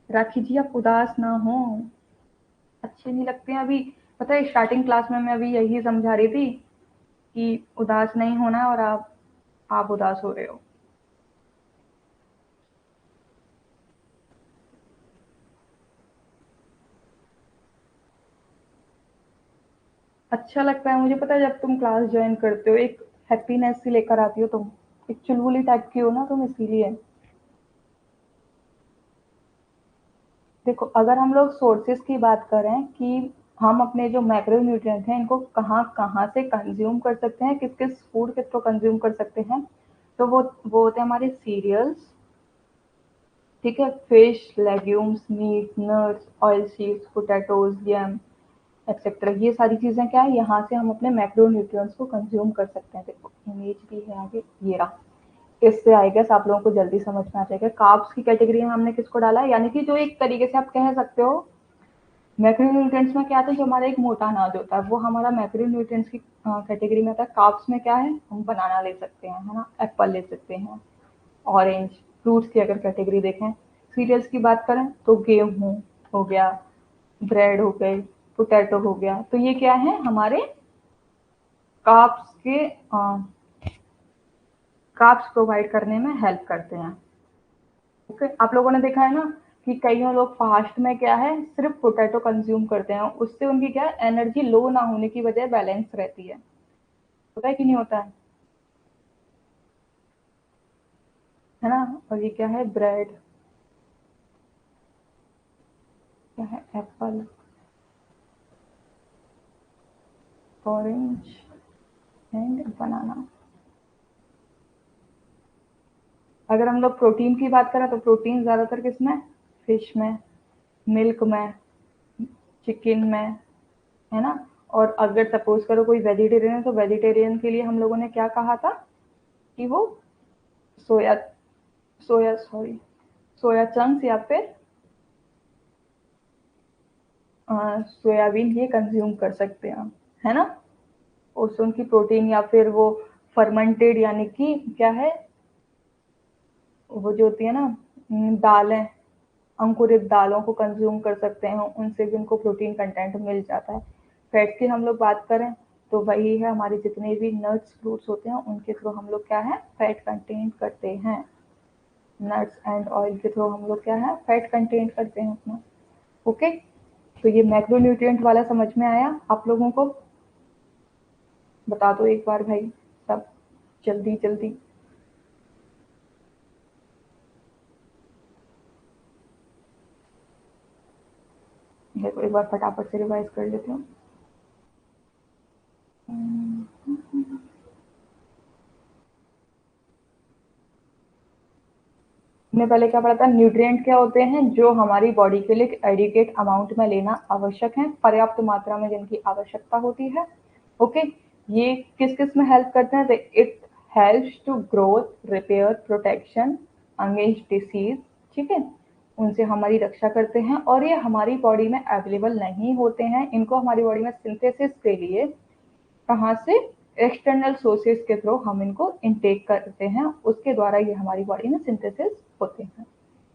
A: राखी जी आप उदास ना हो, अच्छे नहीं लगते हैं अभी। पता है स्टार्टिंग क्लास में मैं अभी यही समझा रही थी कि उदास नहीं होना, और आप उदास हो रहे हो। अच्छा लगता है मुझे, पता है जब तुम क्लास ज्वाइन करते हो एक हैप्पीनेस सी लेकर आती हो तुम, एक चुलबुली टाइप की हो ना तुम, इसीलिए। देखो अगर हम लोग सोर्सेज की बात करें कि हम अपने जो मैक्रोन्यूट्रिएंट हैं इनको कहाँ कहाँ से कंज्यूम कर सकते हैं, किस किस फूड के थ्रू कंज्यूम कर सकते हैं, तो वो होते हैं हमारे सीरियल्स, ठीक है, fish, legumes, meat, nuts, oil seeds, potatoes, yam etcetera. ये सारी चीजें क्या है, यहाँ से हम अपने मैक्रोन्यूट्रिएंट्स को कंज्यूम कर सकते हैं। देखो इमेज भी है आगे, ये रहा। इससे आई गेस आप लोगों को जल्दी समझ में आ जाएगा। कार्ब्स की कैटेगरी में हमने किसको डाला है, यानी कि जो एक तरीके से आप कह सकते हो मैक्रोन्यूट्रिएंट्स में क्या आता है, जो हमारा एक मोटा अनाज होता है वो हमारा मैक्रोन्यूट्रिएंट्स की कैटेगरी में आता है। कार्ब्स में क्या है, हम बनाना ले सकते हैं, है ना, एप्पल ले सकते हैं, ऑरेंज। फ्रूट्स की अगर कैटेगरी देखें, सीरियल्स की बात करें तो गेहूं हो गया, ब्रेड हो गए, पोटैटो हो गया। तो ये क्या है, हमारे कार्ब्स के कार्ब्स प्रोवाइड करने में हेल्प करते हैं। ओके, आप लोगों ने देखा है ना कि कई लोग फास्ट में क्या है, सिर्फ पोटैटो कंज्यूम करते हैं, उससे उनकी क्या है, एनर्जी लो ना होने की वजह बैलेंस रहती है। होता है कि नहीं होता है ना। और ये क्या है, ब्रेड, क्या है, एप्पल, ऑरेंज एंड बनाना। अगर हम लोग प्रोटीन की बात करें तो प्रोटीन ज्यादातर किसमें, फिश में, मिल्क में, चिकन में, है ना। और अगर सपोज करो कोई वेजिटेरियन है तो वेजिटेरियन के लिए हम लोगों ने क्या कहा था कि वो सोया सोया सॉरी सोया चंक्स या फिर सोयाबीन ये कंज्यूम कर सकते हैं, है ना। उससे उनकी प्रोटीन या फिर वो फर्मेंटेड, यानी कि क्या है, वो जो होती है ना, दालें, अंकुरित दालों को कंज्यूम कर सकते हैं, उनसे भी उनको प्रोटीन कंटेंट मिल जाता है। फैट्स की हम लोग बात करें तो वही है, हमारे जितने भी नट्स फ्रूट्स होते हैं उनके थ्रू हम लोग क्या है, फैट कंटेंट करते हैं। नट्स एंड ऑयल के थ्रू हम लोग क्या है, फैट कंटेंट करते हैं अपना। ओके, तो ये मैक्रोन्यूट्रिएंट वाला समझ में आया आप लोगों को, बता दो एक बार भाई सब, जल्दी जल्दी। देखो एक बार फटाफट से रिवाइज कर लेती हूँ। हमने पहले क्या पढ़ा था, न्यूट्रिएंट क्या होते हैं, जो हमारी बॉडी के लिए एडिक्वेट अमाउंट में लेना आवश्यक है, पर्याप्त मात्रा में जिनकी आवश्यकता होती है। ओके, ये किस किस में हेल्प करते हैं, it helps to growth, repair, protection against disease, ठीक है, उनसे हमारी रक्षा करते हैं। और ये हमारी बॉडी में अवेलेबल नहीं होते हैं, इनको हमारी बॉडी में सिंथेसिस के लिए कहाँ से, एक्सटर्नल सोर्सेज के थ्रू हम इनको इनटेक करते हैं, उसके द्वारा ये हमारी बॉडी में सिंथेसिस होते हैं,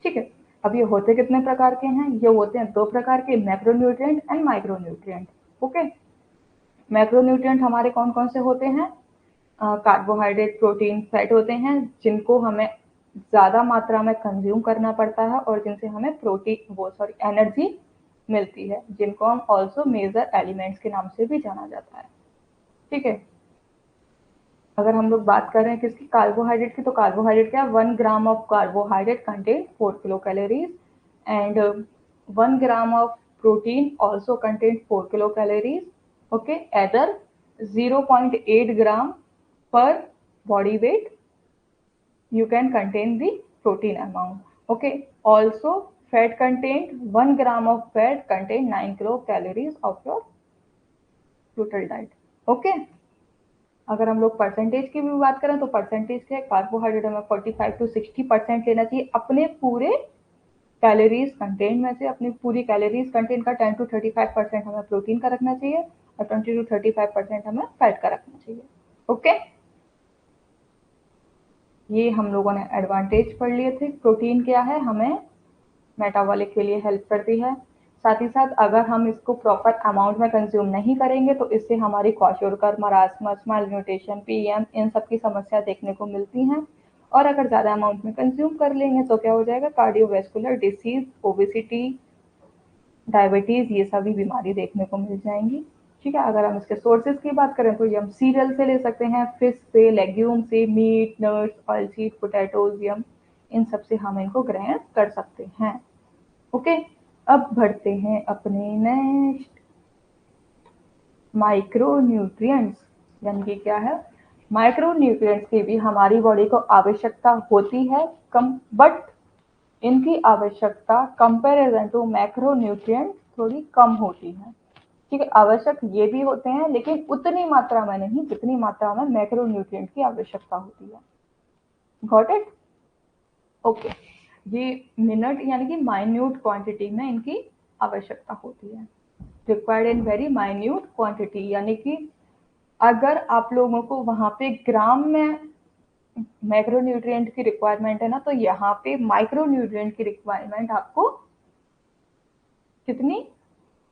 A: ठीक है। अब ये होते कितने प्रकार के हैं, ये होते हैं 2 प्रकार के, macronutrient and micronutrient. Okay, macronutrient हमारे कौन कौन से होते हैं, कार्बोहाइड्रेट, प्रोटीन, फैट होते हैं, जिनको हमें ज़्यादा मात्रा में कंज्यूम करना पड़ता है और जिनसे हमें एनर्जी मिलती है, जिनको हम ऑल्सो मेजर एलिमेंट्स के नाम से भी जाना जाता है, ठीक है। अगर हम लोग बात कर रहे हैं किसकी, कार्बोहाइड्रेट की, तो कार्बोहाइड्रेट क्या है, 1 gram of carbohydrate contain 4 kilo calories and 1 gram of protein also contain 4 kilo calories. Okay, either 0.8 gram per body weight you can contain the protein amount. Okay, also fat contained 1 gram of fat contain 9 kilocalories of your total diet. Okay, अगर हम लोग percentage की भी बात करें तो percentage क्या है, कार्बोहाइड्रेट हमें 45 to 60% लेना चाहिए अपने पूरे कैलोरीज कंटेंट में से। अपनी पूरी कैलोरीज कंटेंट का 10 to 35% हमें प्रोटीन का रखना चाहिए और 20 to 35% हमें फैट का रखना चाहिए। ओके, ये हम लोगों ने एडवांटेज पढ़ लिए थे। प्रोटीन क्या है, हमें मेटाबॉलिक के लिए हेल्प करती है, साथ ही साथ अगर हम इसको प्रॉपर अमाउंट में कंज्यूम नहीं करेंगे तो इससे हमारी क्वाशोरकर, मरासमस, मालन्यूट्रिशन, पीएम, इन सब की समस्या देखने को मिलती हैं। और अगर ज़्यादा अमाउंट में कंज्यूम कर लेंगे तो क्या हो जाएगा, कार्डियोवैस्कुलर डिसीज, ओबेसिटी, डायबिटीज़, ये सभी बीमारी देखने को मिल जाएंगी, ठीक है। अगर हम इसके सोर्सेज की बात करें तो ये हम सीरियल से ले सकते हैं, फिश से, लेग्यूम से, meat, nuts, oil seed, potatoes, yam, इन सब से हम इनको ग्रहण कर सकते हैं। ओके, अब बढ़ते हैं अपने नेक्स्ट, माइक्रोन्यूट्रिएंट्स, यानी कि क्या है, माइक्रोन्यूट्रिएंट्स की भी हमारी बॉडी को आवश्यकता होती है कम, बट इनकी आवश्यकता कंपैरिजन टू मैक्रोन्यूट्रिएंट थोड़ी कम होती है, ठीक है। आवश्यक ये भी होते हैं लेकिन उतनी मात्रा में नहीं जितनी मात्रा में मैक्रोन्यूट्रिएंट की आवश्यकता होती है। Got it? ओके, ये मिनट यानी कि माइन्यूट क्वांटिटी में इनकी आवश्यकता होती है, required in very minute quantity, यानी कि अगर आप लोगों को वहां पे ग्राम में मैक्रोन्यूट्रिएंट की रिक्वायरमेंट है ना, तो यहाँ पे माइक्रोन्यूट्रिएंट की रिक्वायरमेंट आपको कितनी,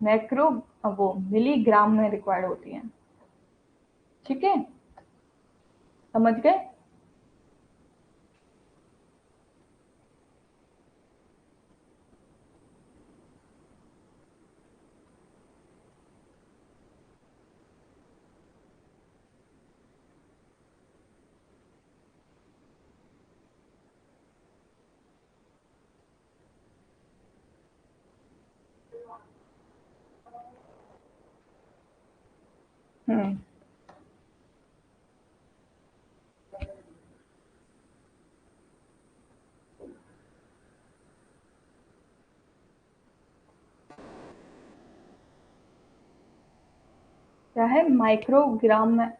A: मैक्रो, वो मिलीग्राम में रिक्वायर्ड होती है, ठीक है, समझ गए? हम्म, क्या है माइक्रोग्राम में,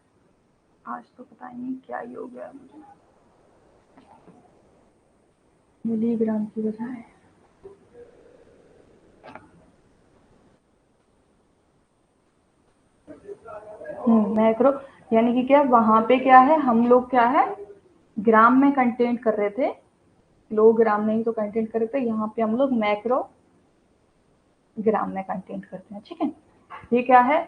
A: आज तो पता ही नहीं क्या ही हो गया मुझे, मिलीग्राम की बजाय मैक्रो, यानी कि क्या वहां पे क्या है, हम लोग क्या है ग्राम में कंटेंट कर रहे थे, किलोग्राम नहीं तो कंटेंट कर रहे थे, यहाँ पे हम लोग मैक्रो ग्राम में कंटेंट करते हैं, ठीक है। ये क्या है,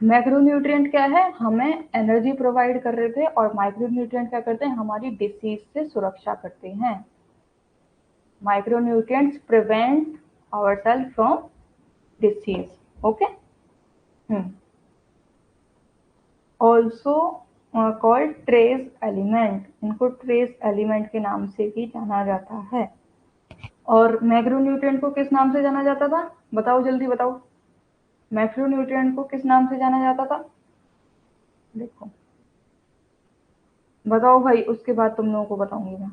A: मैक्रोन्यूट्रिएंट क्या है, हमें एनर्जी प्रोवाइड कर रहे थे, और माइक्रोन्यूट्रिएंट क्या करते हैं, हमारी डिसीज से सुरक्षा करते हैं। Micronutrients prevent ourself from disease. Okay, also called trace element, इनको ट्रेस एलिमेंट के नाम से भी जाना जाता है। और मैक्रोन्यूट्रिएंट को किस नाम से जाना जाता था, बताओ जल्दी बताओ, मैक्रोन्यूट्रिएंट को किस नाम से जाना जाता था? देखो बताओ भाई, उसके बाद तुम लोगों को बताऊंगी मैं।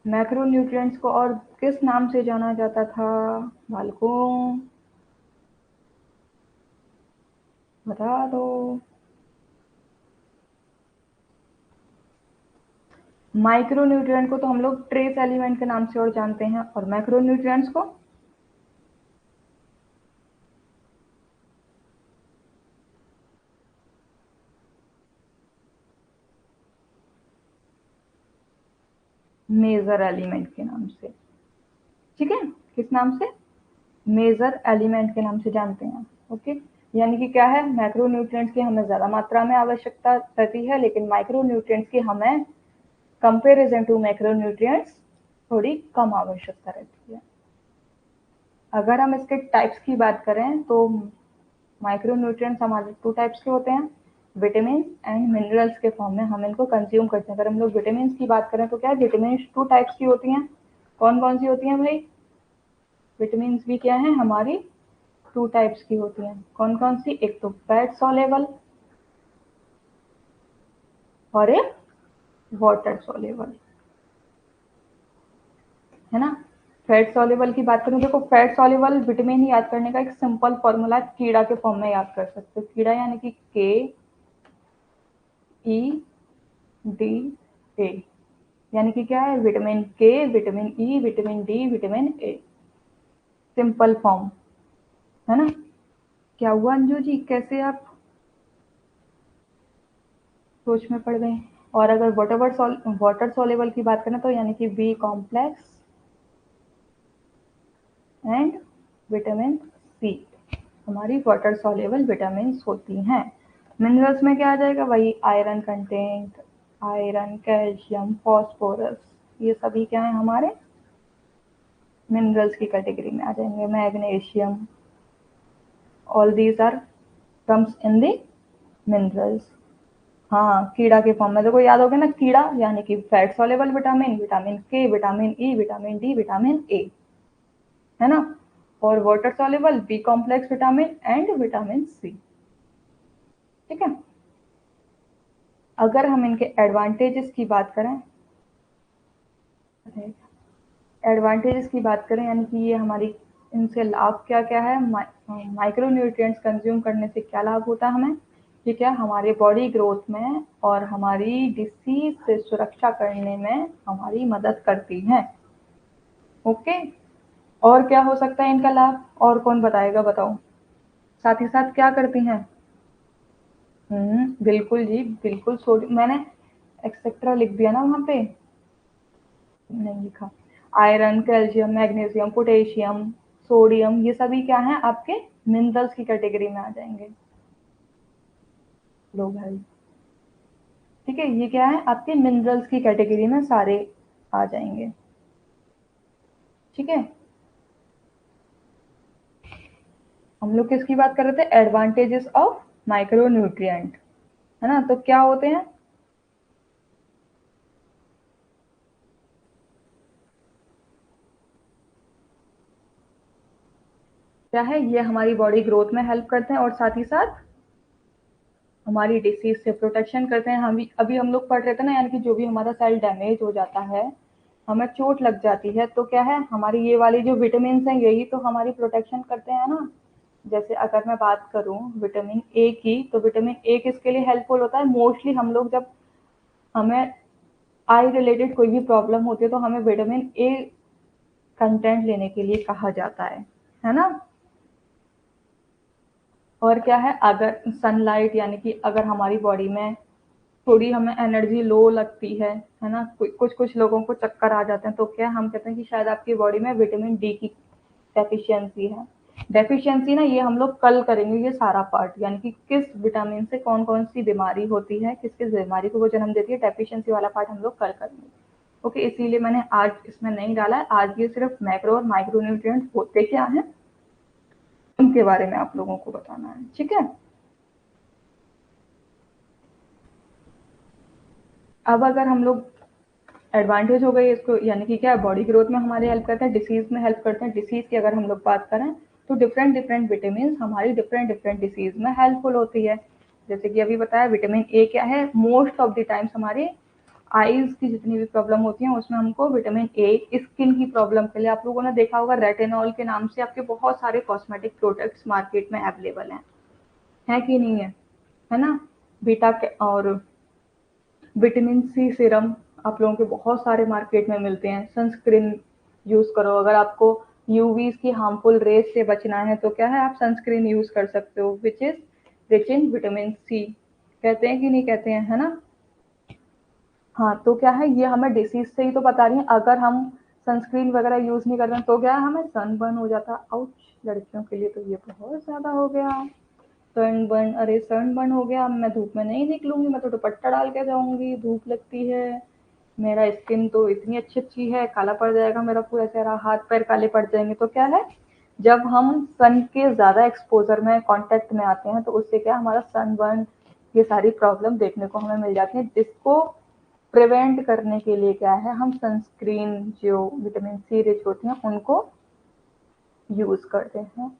A: मैक्रोन्यूट्रिएंट्स को और किस नाम से जाना जाता था बालकों? बता दो। माइक्रोन्यूट्रिएंट को तो हम लोग ट्रेस एलिमेंट के नाम से और जानते हैं, और मैक्रोन्यूट्रिएंट्स को मेजर एलिमेंट के नाम से। ठीक है, किस नाम से? मेजर एलिमेंट के नाम से जानते हैं। ओके, यानी कि क्या है, मैक्रोन्यूट्रिएंट्स की हमें ज्यादा मात्रा में आवश्यकता रहती है, लेकिन माइक्रोन्यूट्रिएंट्स की हमें कंपेरिजन टू मैक्रोन्यूट्रिएंट्स थोड़ी कम आवश्यकता रहती है। अगर हम इसके टाइप्स की बात करें तो माइक्रोन्यूट्रिएंट्स हमारे 2 टाइप्स के होते हैं, विटामिन एंड मिनरल्स के फॉर्म में हम इनको कंज्यूम करते हैं। अगर हम लोग विटामिन की बात करें तो क्या है, विटामिन 2 टाइप्स की होती हैं। कौन कौन सी होती हैं भाई? विटामिन भी क्या है हमारी 2 टाइप्स की होती हैं। कौन कौन सी? एक तो फैट सॉल्युबल और एक वाटर सॉल्युबल, है ना। फैट सॉल्युबल की बात करूं, देखो फैट सॉल्युबल विटामिन याद करने का एक सिंपल फॉर्मूला कीड़ा के फॉर्म में याद कर सकते हो। कीड़ा यानी कि KEDA, यानी कि क्या है, vitamin K, vitamin E, vitamin D, vitamin ए, सिंपल फॉर्म, है ना। क्या हुआ अंजू जी, कैसे आप सोच में पड़ गए? और अगर वाटर सॉल्युबल की बात करें तो यानी कि B complex and vitamin C हमारी वाटर सॉल्युबल विटामिन होती हैं। मिनरल्स में क्या आ जाएगा? वही iron content, iron, calcium, phosphorus, ये सभी क्या है हमारे मिनरल्स की कैटेगरी में आ जाएंगे। Magnesium, all these are comes in the minerals. हाँ, कीड़ा के फॉर्म में देखो याद हो गया ना, कीड़ा यानी कि fat soluble vitamin, vitamin K, vitamin E, vitamin D, vitamin A, है ना। और water soluble B complex vitamin and vitamin C. ठीक है, अगर हम इनके एडवांटेजेस की बात करें, एडवांटेजेस की बात करें यानी कि ये हमारी इनसे लाभ क्या क्या है, माइक्रो न्यूट्रिएंट्स कंज्यूम करने से क्या लाभ होता है हमें, ये क्या हमारे बॉडी ग्रोथ में और हमारी डिसीज से सुरक्षा करने में हमारी मदद करती हैं। ओके, और क्या हो सकता है इनका लाभ, और कौन बताएगा, बताओ। साथ ही साथ क्या करती हैं? बिल्कुल जी बिल्कुल, सोडियम मैंने एक्सेट्रा लिख दिया ना वहां पे, नहीं लिखा। Iron, calcium, magnesium, potassium, sodium, ये सभी क्या हैं आपके मिनरल्स की कैटेगरी में आ जाएंगे। लो भाई, ठीक है, ये क्या है आपके मिनरल्स की कैटेगरी में सारे आ जाएंगे। ठीक है, हम लोग किसकी बात कर रहे थे? एडवांटेजेस ऑफ माइक्रो न्यूट्रिएंट, है ना। तो क्या होते हैं? क्या है, ये हमारी बॉडी ग्रोथ में हेल्प करते हैं और साथ ही साथ हमारी डिसीज से प्रोटेक्शन करते हैं। हम अभी हम लोग पढ़ रहे थे ना, यानी कि जो भी हमारा सेल डैमेज हो जाता है, हमें चोट लग जाती है, तो क्या है हमारी ये वाली जो विटामिन हैं यही तो हमारी प्रोटेक्शन करते हैं ना। जैसे अगर मैं बात करूं विटामिन ए की, तो विटामिन ए किसके लिए हेल्पफुल होता है? मोस्टली हम लोग जब हमें आई रिलेटेड कोई भी प्रॉब्लम होती है तो हमें विटामिन ए कंटेंट लेने के लिए कहा जाता है ना। और क्या है, अगर सनलाइट यानी कि अगर हमारी बॉडी में थोड़ी हमें एनर्जी लो लगती है ना, कुछ कुछ लोगों को चक्कर आ जाते हैं, तो क्या हम कहते हैं कि शायद आपकी बॉडी में विटामिन डी की डेफिशिएंसी है। डेफिशिएंसी ना, ये हम लोग कल करेंगे ये सारा पार्ट, यानी कि किस विटामिन से कौन कौन सी बीमारी होती है, किस किस बीमारी को वो जन्म देती है, डेफिशिएंसी वाला पार्ट हम लोग कल करेंगे। ओके, इसीलिए मैंने आज इसमें नहीं डाला है। आज ये सिर्फ मैक्रो और माइक्रो न्यूट्रिएंट्स होते क्या हैं उनके बारे में आप लोगों को बताना है। ठीक है, अब अगर हम लोग एडवांटेज हो गई इसको, यानी कि क्या बॉडी ग्रोथ में हमारी हेल्प करते हैं, डिसीज में हेल्प करते हैं। डिसीज की अगर हम लोग बात करें तो डिफरेंट डिफरेंट विटामिन हमारी डिफरेंट डिफरेंट डिसीज में हेल्पफुल होती है। जैसे कि अभी बताया विटामिन ए क्या है, मोस्ट ऑफ द टाइम्स हमारे आईज की जितनी भी प्रॉब्लम होती है उसमें हमको विटामिन ए, स्किन की प्रॉब्लम के लिए आप लोगों ने देखा होगा रेटिनॉल के नाम से आपके बहुत सारे कॉस्मेटिक प्रोडक्ट्स मार्केट में अवेलेबल हैं, है कि नहीं है ना। बीटा और विटामिन सी सिरम आप लोगों के बहुत सारे मार्केट में मिलते हैं। सनस्क्रीन यूज करो, अगर आपको यूवीज की हार्मफुल रेज से बचना है तो क्या है, आप सनस्क्रीन यूज कर सकते हो which is rich in vitamin C. कहते हैं कि नहीं कहते हैं, है ना। हाँ, तो क्या है, ये हमें डिसीज से ही तो बता रही है। अगर हम सनस्क्रीन वगैरह यूज नहीं करते हैं तो क्या है, हमें सनबर्न हो जाता है। आउच, लड़कियों के लिए तो ये बहुत ज्यादा हो गया। सनबर्न, अरे सनबर्न हो गया, मैं धूप में नहीं निकलूंगी, मैं तो दुपट्टा डाल के जाऊंगी, धूप लगती है। मेरा स्किन तो इतनी अच्छी अच्छी है, काला पड़ जाएगा मेरा पूरा चेहरा, हाथ पैर काले पड़ जाएंगे। तो क्या है, जब हम सन के ज्यादा एक्सपोजर में कांटेक्ट में आते हैं तो उससे क्या हमारा सनबर्न, ये सारी प्रॉब्लम देखने को हमें मिल जाती है, जिसको प्रिवेंट करने के लिए क्या है, हम सनस्क्रीन जो विटामिन सी रिच होती हैं उनको यूज करते हैं।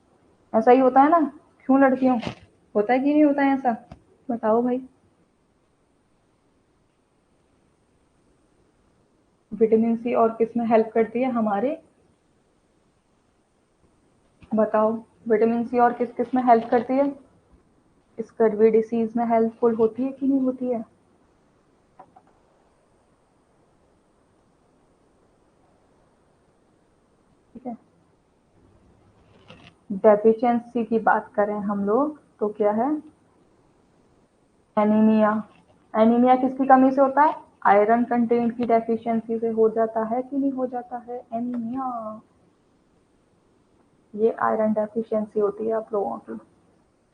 A: ऐसा ही होता है ना, क्यों लड़कियों, होता है कि नहीं होता है ऐसा, बताओ भाई। विटामिन सी और किस में हेल्प करती है हमारे, बताओ। विटामिन सी और किस किस में हेल्प करती है, स्कर्वी डिसीज में हेल्पफुल होती है कि नहीं होती है। ठीक है, डेफिशिएंसी की बात करें हम लोग तो क्या है, एनीमिया। एनीमिया किसकी कमी से होता है, आयरन कंटेंट की डेफिशिएंसी से हो जाता है कि नहीं हो जाता है एनीमिया। ये आयरन डेफिशिएंसी होती है आप लोगों की।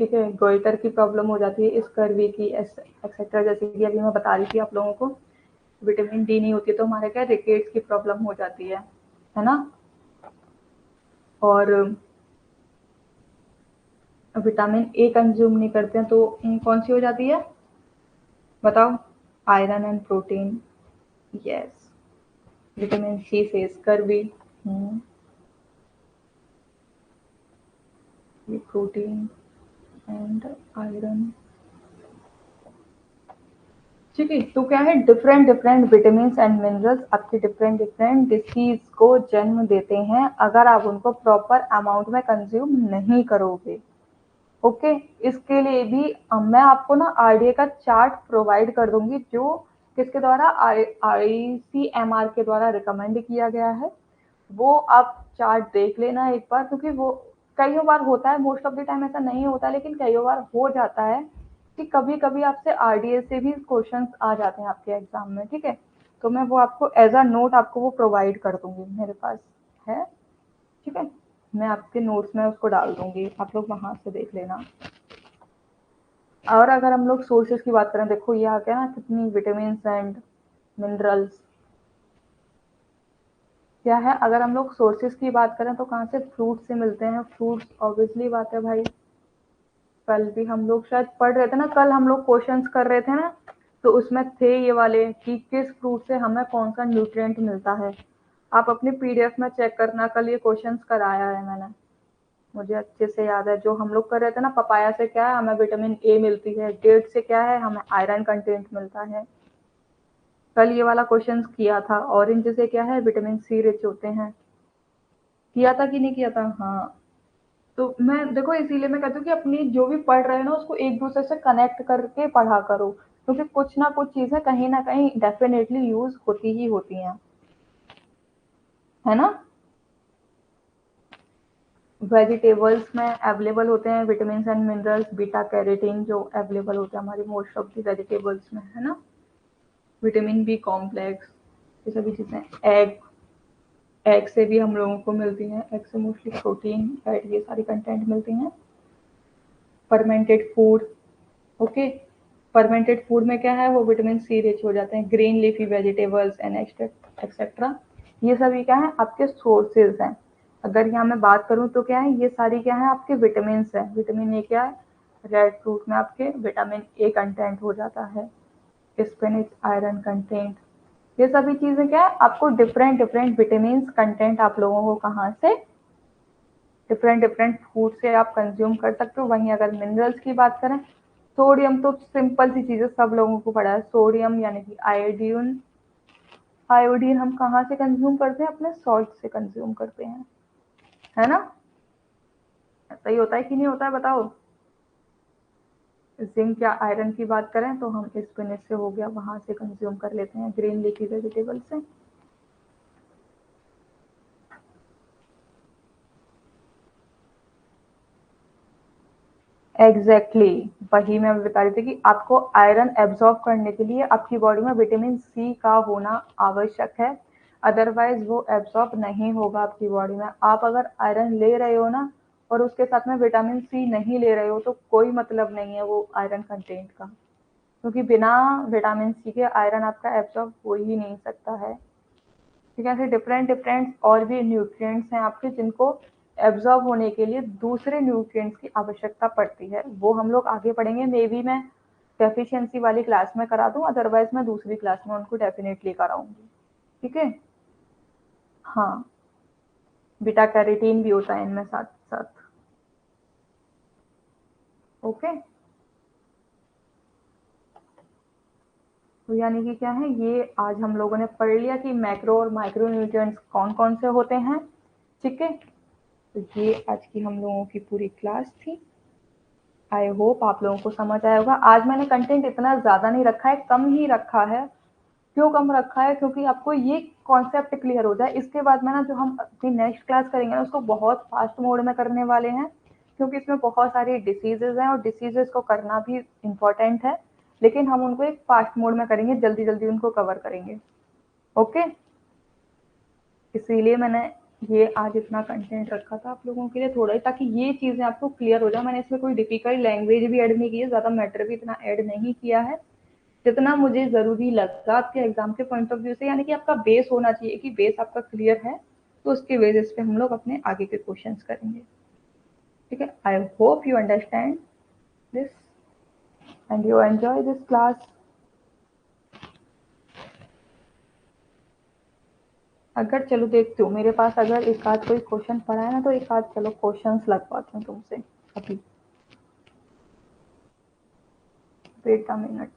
A: ठीक है, गोइटर की प्रॉब्लम हो जाती है, स्कर्वी की, एक्सेट्रा। जैसे कि अभी मैं बता रही थी आप लोगों को, विटामिन डी नहीं होती तो हमारे क्या रिकेट्स की प्रॉब्लम हो जाती है ना। और विटामिन ए कंज्यूम नहीं करते हैं तो कौन सी हो जाती है, बताओ, iron and protein. Yes, vitamin C से स्कर्वी, ये प्रोटीन एंड आयरन। ठीक है, तो क्या है, different different vitamin and minerals आपके डिफरेंट डिफरेंट डिसीज को जन्म देते हैं अगर आप उनको प्रॉपर अमाउंट में कंज्यूम नहीं करोगे। ओके, इसके लिए भी मैं आपको ना आरडीए का चार्ट प्रोवाइड कर दूंगी, जो किसके द्वारा, आईसीएमआर के द्वारा रिकमेंड किया गया है। वो आप चार्ट देख लेना एक बार, क्योंकि वो कई बार होता है, मोस्ट ऑफ द टाइम ऐसा नहीं होता, लेकिन कई बार हो जाता है कि कभी कभी आपसे आरडीए से भी क्वेश्चन आ जाते हैं आपके एग्जाम में। ठीक है, तो मैं वो आपको एज अ नोट आपको वो प्रोवाइड कर दूंगी, मेरे पास है। ठीक है, मैं आपके नोट्स में उसको डाल दूंगी, आप लोग वहां से देख लेना। और अगर हम लोग सोर्सेज की बात करें, देखो ये आ गया ना कितनी विटामिन एंड मिनरल्स, क्या है, अगर हम लोग सोर्सेज की बात करें तो कहाँ से, फ्रूट से मिलते हैं। फ्रूट्स ऑब्वियसली बात है भाई, कल भी हम लोग शायद पढ़ रहे थे ना, कल हम लोग क्वेश्चंस कर रहे थे ना, तो उसमें थे ये वाले कि किस फ्रूट से हमें कौन सा न्यूट्रिएंट मिलता है। आप अपनी पीडीएफ में चेक करना, कल ये क्वेश्चंस कराया है मैंने, मुझे अच्छे से याद है। जो हम लोग कर रहे थे ना, पपाया से क्या है, हमें विटामिन ए मिलती है, डेट से क्या है, हमें आयरन कंटेंट मिलता है। कल ये वाला क्वेश्चन किया था। ऑरेंज से क्या है, विटामिन सी रिच होते हैं, किया था कि नहीं किया था, हाँ। तो मैं देखो इसीलिए मैं कहती हूँ कि अपनी जो भी पढ़ रहे हैं ना उसको एक दूसरे से कनेक्ट करके पढ़ा करो, क्योंकि कुछ ना कुछ चीजें कहीं ना कहीं डेफिनेटली यूज होती ही होती हैं, है ना। वेजिटेबल्स में अवेलेबल होते हैं vitamin and minerals, beta carotene जो अवेलेबल होते हैं हमारी मोस्ट ऑफ दी वेजिटेबल्स में, है ना। विटामिन बी कॉम्प्लेक्स, ये सभी चीजें, एग, एग से भी हम लोगों को मिलती हैं, एग से मोस्टली प्रोटीन फैट ये सारी कंटेंट मिलती हैं। Fermented food, okay, fermented food में क्या है, वो विटामिन सी रिच हो जाते हैं। Green leafy vegetables and etcetera, ये सभी क्या है, आपके सोर्सेज हैं। अगर यहाँ मैं बात करूँ तो क्या है, ये सारी क्या है, आपके विटामिन है। विटामिन ए क्या है, रेड फ्रूट में आपके विटामिन ए कंटेंट हो जाता है। स्पिनच आयरन कंटेंट, ये सभी चीजें क्या है, आपको डिफरेंट डिफरेंट विटामिन कंटेंट आप लोगों को कहाँ से, डिफरेंट डिफरेंट फूड से आप कंज्यूम कर सकते हो। वहीं अगर मिनरल्स की बात करें, सोडियम तो सिंपल सी चीज़ है, सब लोगों को पता है। सोडियम यानी कि आयोडीन, आयोडीन हम कहाँ से कंज्यूम करते हैं, अपने सॉल्ट से कंज्यूम करते हैं, है ना। ऐसा ही होता है कि नहीं होता है, बताओ। जिंक या आयरन की बात करें तो हम स्पिनच से हो गया, वहां से कंज्यूम कर लेते हैं, ग्रीन लीफी वेजिटेबल से। Exactly exactly। वही मैं बता रही थी कि आपको आयरन एब्जॉर्ब करने के लिए आपकी बॉडी में विटामिन सी का होना आवश्यक है, अदरवाइज वो एब्जॉर्ब नहीं होगा आपकी बॉडी में। आप अगर आयरन ले रहे हो ना और उसके साथ में विटामिन सी नहीं ले रहे हो तो कोई मतलब नहीं है वो आयरन कंटेंट का, क्योंकि बिना विटामिन सी के आयरन आपका एब्जॉर्ब हो ही नहीं सकता है। ठीक है, ऐसे डिफरेंट डिफरेंट और भी न्यूट्रिएंट्स हैं आपके जिनको एब्जॉर्ब होने के लिए दूसरे न्यूट्रिएंट्स की आवश्यकता पड़ती है। वो हम लोग आगे पढ़ेंगे, मे बी मैं डेफिशिएंसी वाली क्लास में करा दूं, अदरवाइज मैं दूसरी क्लास में उनको डेफिनेटली कराऊंगी। ठीक है। हाँ, बीटा कैरोटीन भी होता है इनमें साथ साथ। ओके। तो यानी कि क्या है, ये आज हम लोगों ने पढ़ लिया कि मैक्रो और माइक्रो न्यूट्रिएंट्स कौन कौन से होते हैं। ठीक है, तो ये आज की हम लोगों की पूरी क्लास थी। आई होप आप लोगों को समझ आया होगा। आज मैंने कंटेंट इतना ज़्यादा नहीं रखा है, कम ही रखा है। क्यों कम रखा है, क्योंकि आपको ये कॉन्सेप्ट क्लियर हो जाए। इसके बाद में ना जो हम अपनी नेक्स्ट क्लास करेंगे ना उसको बहुत फास्ट मोड में करने वाले हैं, क्योंकि इसमें बहुत सारी डिसीजेज हैं और डिसीजेज को करना भी इम्पोर्टेंट है, लेकिन हम उनको एक फास्ट मोड में करेंगे, जल्दी जल्दी उनको कवर करेंगे। ओके, इसीलिए मैंने ये आज इतना कंटेंट रखा था आप लोगों के लिए थोड़ा ही, ताकि ये चीज़ें आपको क्लियर हो जाए। मैंने इसमें कोई डिफिकल्ट लैंग्वेज भी ऐड नहीं की है, ज़्यादा मैटर भी इतना ऐड नहीं किया है जितना मुझे ज़रूरी लगा आपके एग्जाम के पॉइंट ऑफ व्यू से। यानी कि आपका बेस होना चाहिए कि बेस आपका क्लियर है, तो उसके बेसिस पे हम लोग अपने आगे के क्वेश्चंस करेंगे। ठीक है, I hope you understand this and you enjoy this class. अगर चलो देखती हूँ मेरे पास अगर एक आध कोई क्वेश्चन पड़ा है ना, तो एक आध चलो क्वेश्चंस लगवाती हूँ तुमसे अभी। वेट अ मिनट,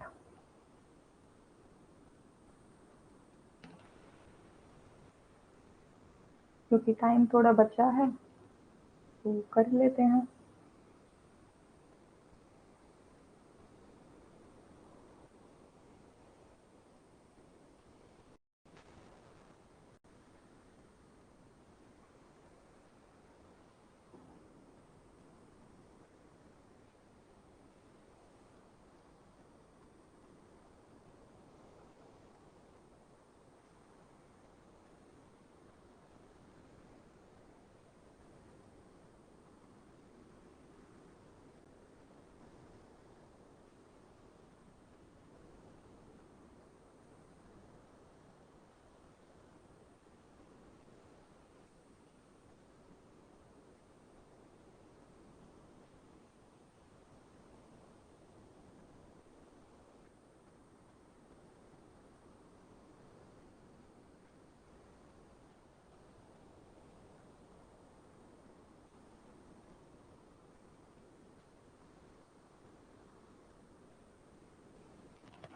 A: क्योंकि टाइम थोड़ा बचा है तो कर लेते हैं।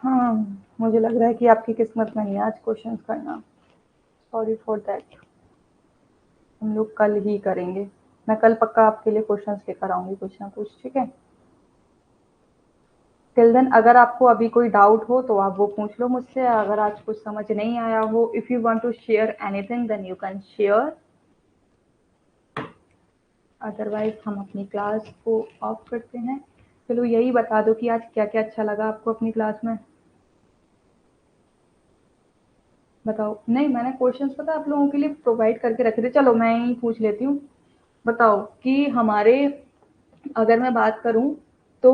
A: हाँ, मुझे लग रहा है कि आपकी किस्मत में नहीं है आज क्वेश्चंस करना। Sorry for that. हम लोग कल ही करेंगे। मैं कल पक्का आपके लिए क्वेश्चंस लेकर आऊंगी कुछ ना कुछ। ठीक है, टिल देन अगर आपको अभी कोई डाउट हो तो आप वो पूछ लो मुझसे। अगर आज कुछ समझ नहीं आया हो, if you want to share anything then you can share, otherwise हम अपनी क्लास को ऑफ करते हैं। चलो यही बता दो कि आज क्या क्या अच्छा लगा आपको अपनी क्लास में। बताओ। नहीं, मैंने क्वेश्चंस पता आप लोगों के लिए प्रोवाइड करके रखे थे। चलो मैं ही पूछ लेती हूँ। बताओ कि हमारे, अगर मैं बात करूं तो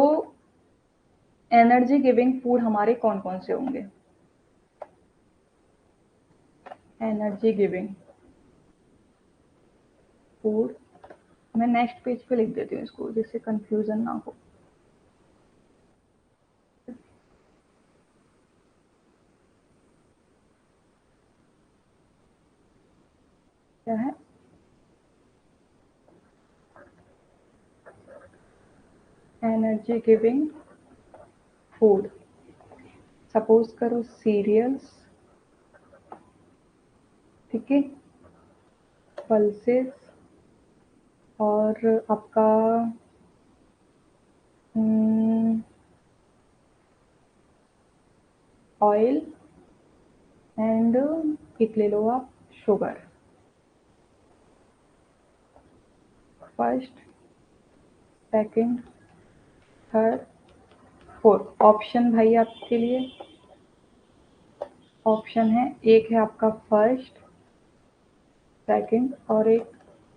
A: एनर्जी गिविंग फूड हमारे कौन कौन से होंगे। एनर्जी गिविंग फूड, मैं नेक्स्ट पेज पे लिख देती हूँ इसको जिससे कंफ्यूजन ना हो। एनर्जी गिविंग फूड, सपोज करो सीरियल्स, ठीक है, पल्सेस, और आपका ऑयल, एंड एक ले लो आप sugar. First, second, third, fourth option भाई आपके लिए। ऑप्शन है, एक है आपका फर्स्ट, सेकंड और एक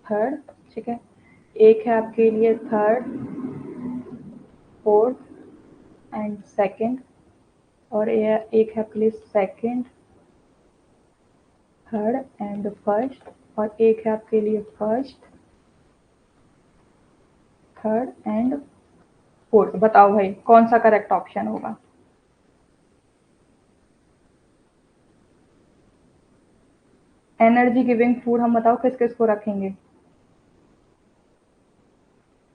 A: थर्ड, ठीक है। एक है आपके लिए थर्ड, फोर्थ एंड सेकंड, और एक है आपके लिए सेकंड, थर्ड एंड फर्स्ट, और एक है आपके लिए फर्स्ट, थर्ड एंड फोर्थ। बताओ भाई कौन सा करेक्ट ऑप्शन होगा? एनर्जी गिविंग फूड हम बताओ किस किस को रखेंगे,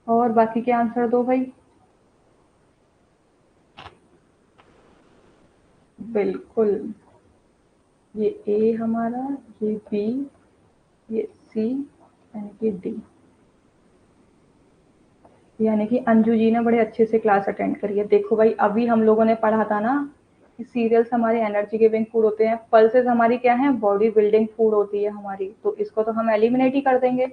A: और बाकी के आंसर दो भाई। बिल्कुल, ये ए हमारा, ये बी, ये सी, यानी कि डी। यानी कि अंजू जी ने बड़े अच्छे से क्लास अटेंड करी है। देखो भाई, अभी हम लोगों ने पढ़ा था ना कि सीरियल्स हमारे एनर्जी गिविंग फूड होते हैं, पल्सेस हमारी क्या है, बॉडी बिल्डिंग फूड होती है हमारी, तो इसको तो हम एलिमिनेट ही कर देंगे।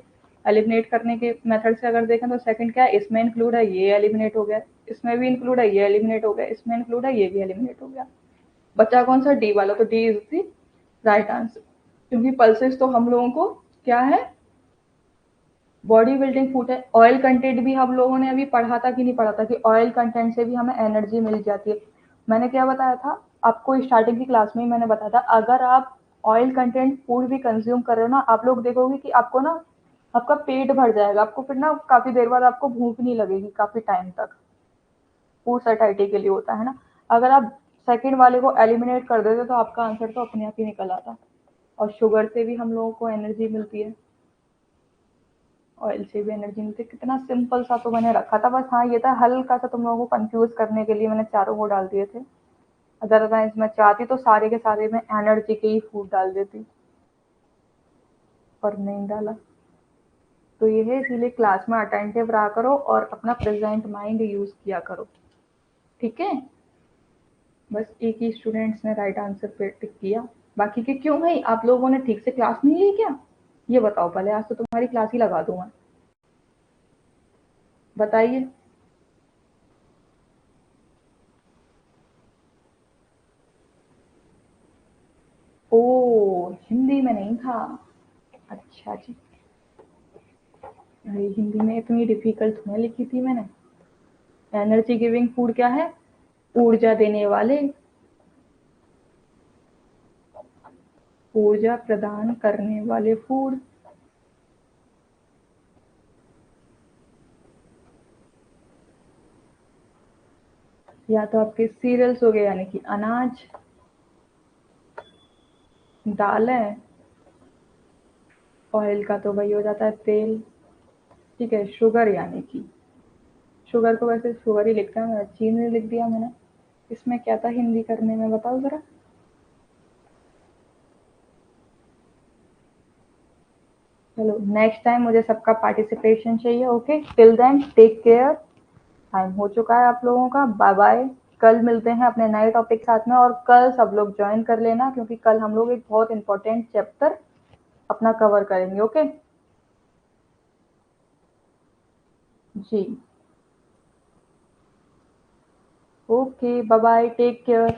A: एलिमिनेट करने के मेथड से अगर देखें तो सेकंड क्या है, इसमें इंक्लूड है, ये एलिमिनेट हो गया, इसमें भी इंक्लूड है, ये एलिमिनेट हो गया, इसमें इंक्लूड है, ये भी एलिमिनेट हो गया। बचा कौन सा, डी वाला, तो D is the right answer, क्योंकि पल्सेस तो हम लोगों को क्या है, बॉडी बिल्डिंग फूड है। ऑयल कंटेंट भी हम लोगों ने अभी पढ़ा था कि नहीं पढ़ा था, कि ऑयल कंटेंट से भी हमें एनर्जी मिल जाती है। मैंने क्या बताया था आपको, स्टार्टिंग की क्लास में ही मैंने बताया था, अगर आप ऑयल कंटेंट फूड भी कंज्यूम कर रहे हो ना, आप लोग देखोगे कि आपको ना, आपका पेट भर जाएगा, आपको फिर ना काफी देर बाद आपको भूख नहीं लगेगी काफी टाइम तक। फूड सैटिस्फाइटी के लिए होता है ना। अगर आप सेकंड वाले को एलिमिनेट कर देते तो आपका आंसर तो अपने आप ही निकल आता। और शुगर से भी हम लोगों को एनर्जी मिलती है, ऑयल से भी एनर्जी मिलती है। कितना सिंपल सा तो मैंने रखा था, बस हाँ ये था हल्का सा तुम लोगों को कंफ्यूज करने के लिए मैंने चारों वो डाल दिए थे। अदरवाइज मैं चाहती तो सारे के सारे में एनर्जी के ही फूड डाल देती, पर नहीं डाला। तो ये है, इसीलिए क्लास में अटेंटिव रहा करो और अपना प्रेजेंट माइंड यूज किया करो, ठीक है। बस एक ही स्टूडेंट्स ने राइट आंसर पे टिक किया, बाकी के क्यों भाई, आप लोगों ने ठीक से क्लास नहीं ली क्या? ये बताओ पहले, आज तो तुम्हारी क्लास ही लगा दूं मैं, बताइए। ओ, हिंदी में नहीं था, अच्छा जी। अरे हिंदी में इतनी डिफिकल्ट थोड़ी लिखी थी मैंने। एनर्जी गिविंग फूड क्या है, ऊर्जा देने वाले, ऊर्जा प्रदान करने वाले फूड। या तो आपके सीरियल्स हो गए यानी कि अनाज, दालें, ऑयल का तो वही हो जाता है तेल, ठीक है, शुगर यानी कि, शुगर को वैसे शुगर ही लिखते हैं, चीनी लिख दिया मैंने। इसमें क्या था हिंदी करने में, बताओ जरा। चलो नेक्स्ट टाइम मुझे सबका पार्टिसिपेशन चाहिए, okay. Till then take care, time हो चुका है आप लोगों का, बाय बाय। कल मिलते हैं अपने नए टॉपिक के साथ में, और कल सब लोग ज्वाइन कर लेना, क्योंकि कल हम लोग एक बहुत इंपॉर्टेंट चैप्टर अपना कवर करेंगे, ओके। जी, okay, bye bye, take care.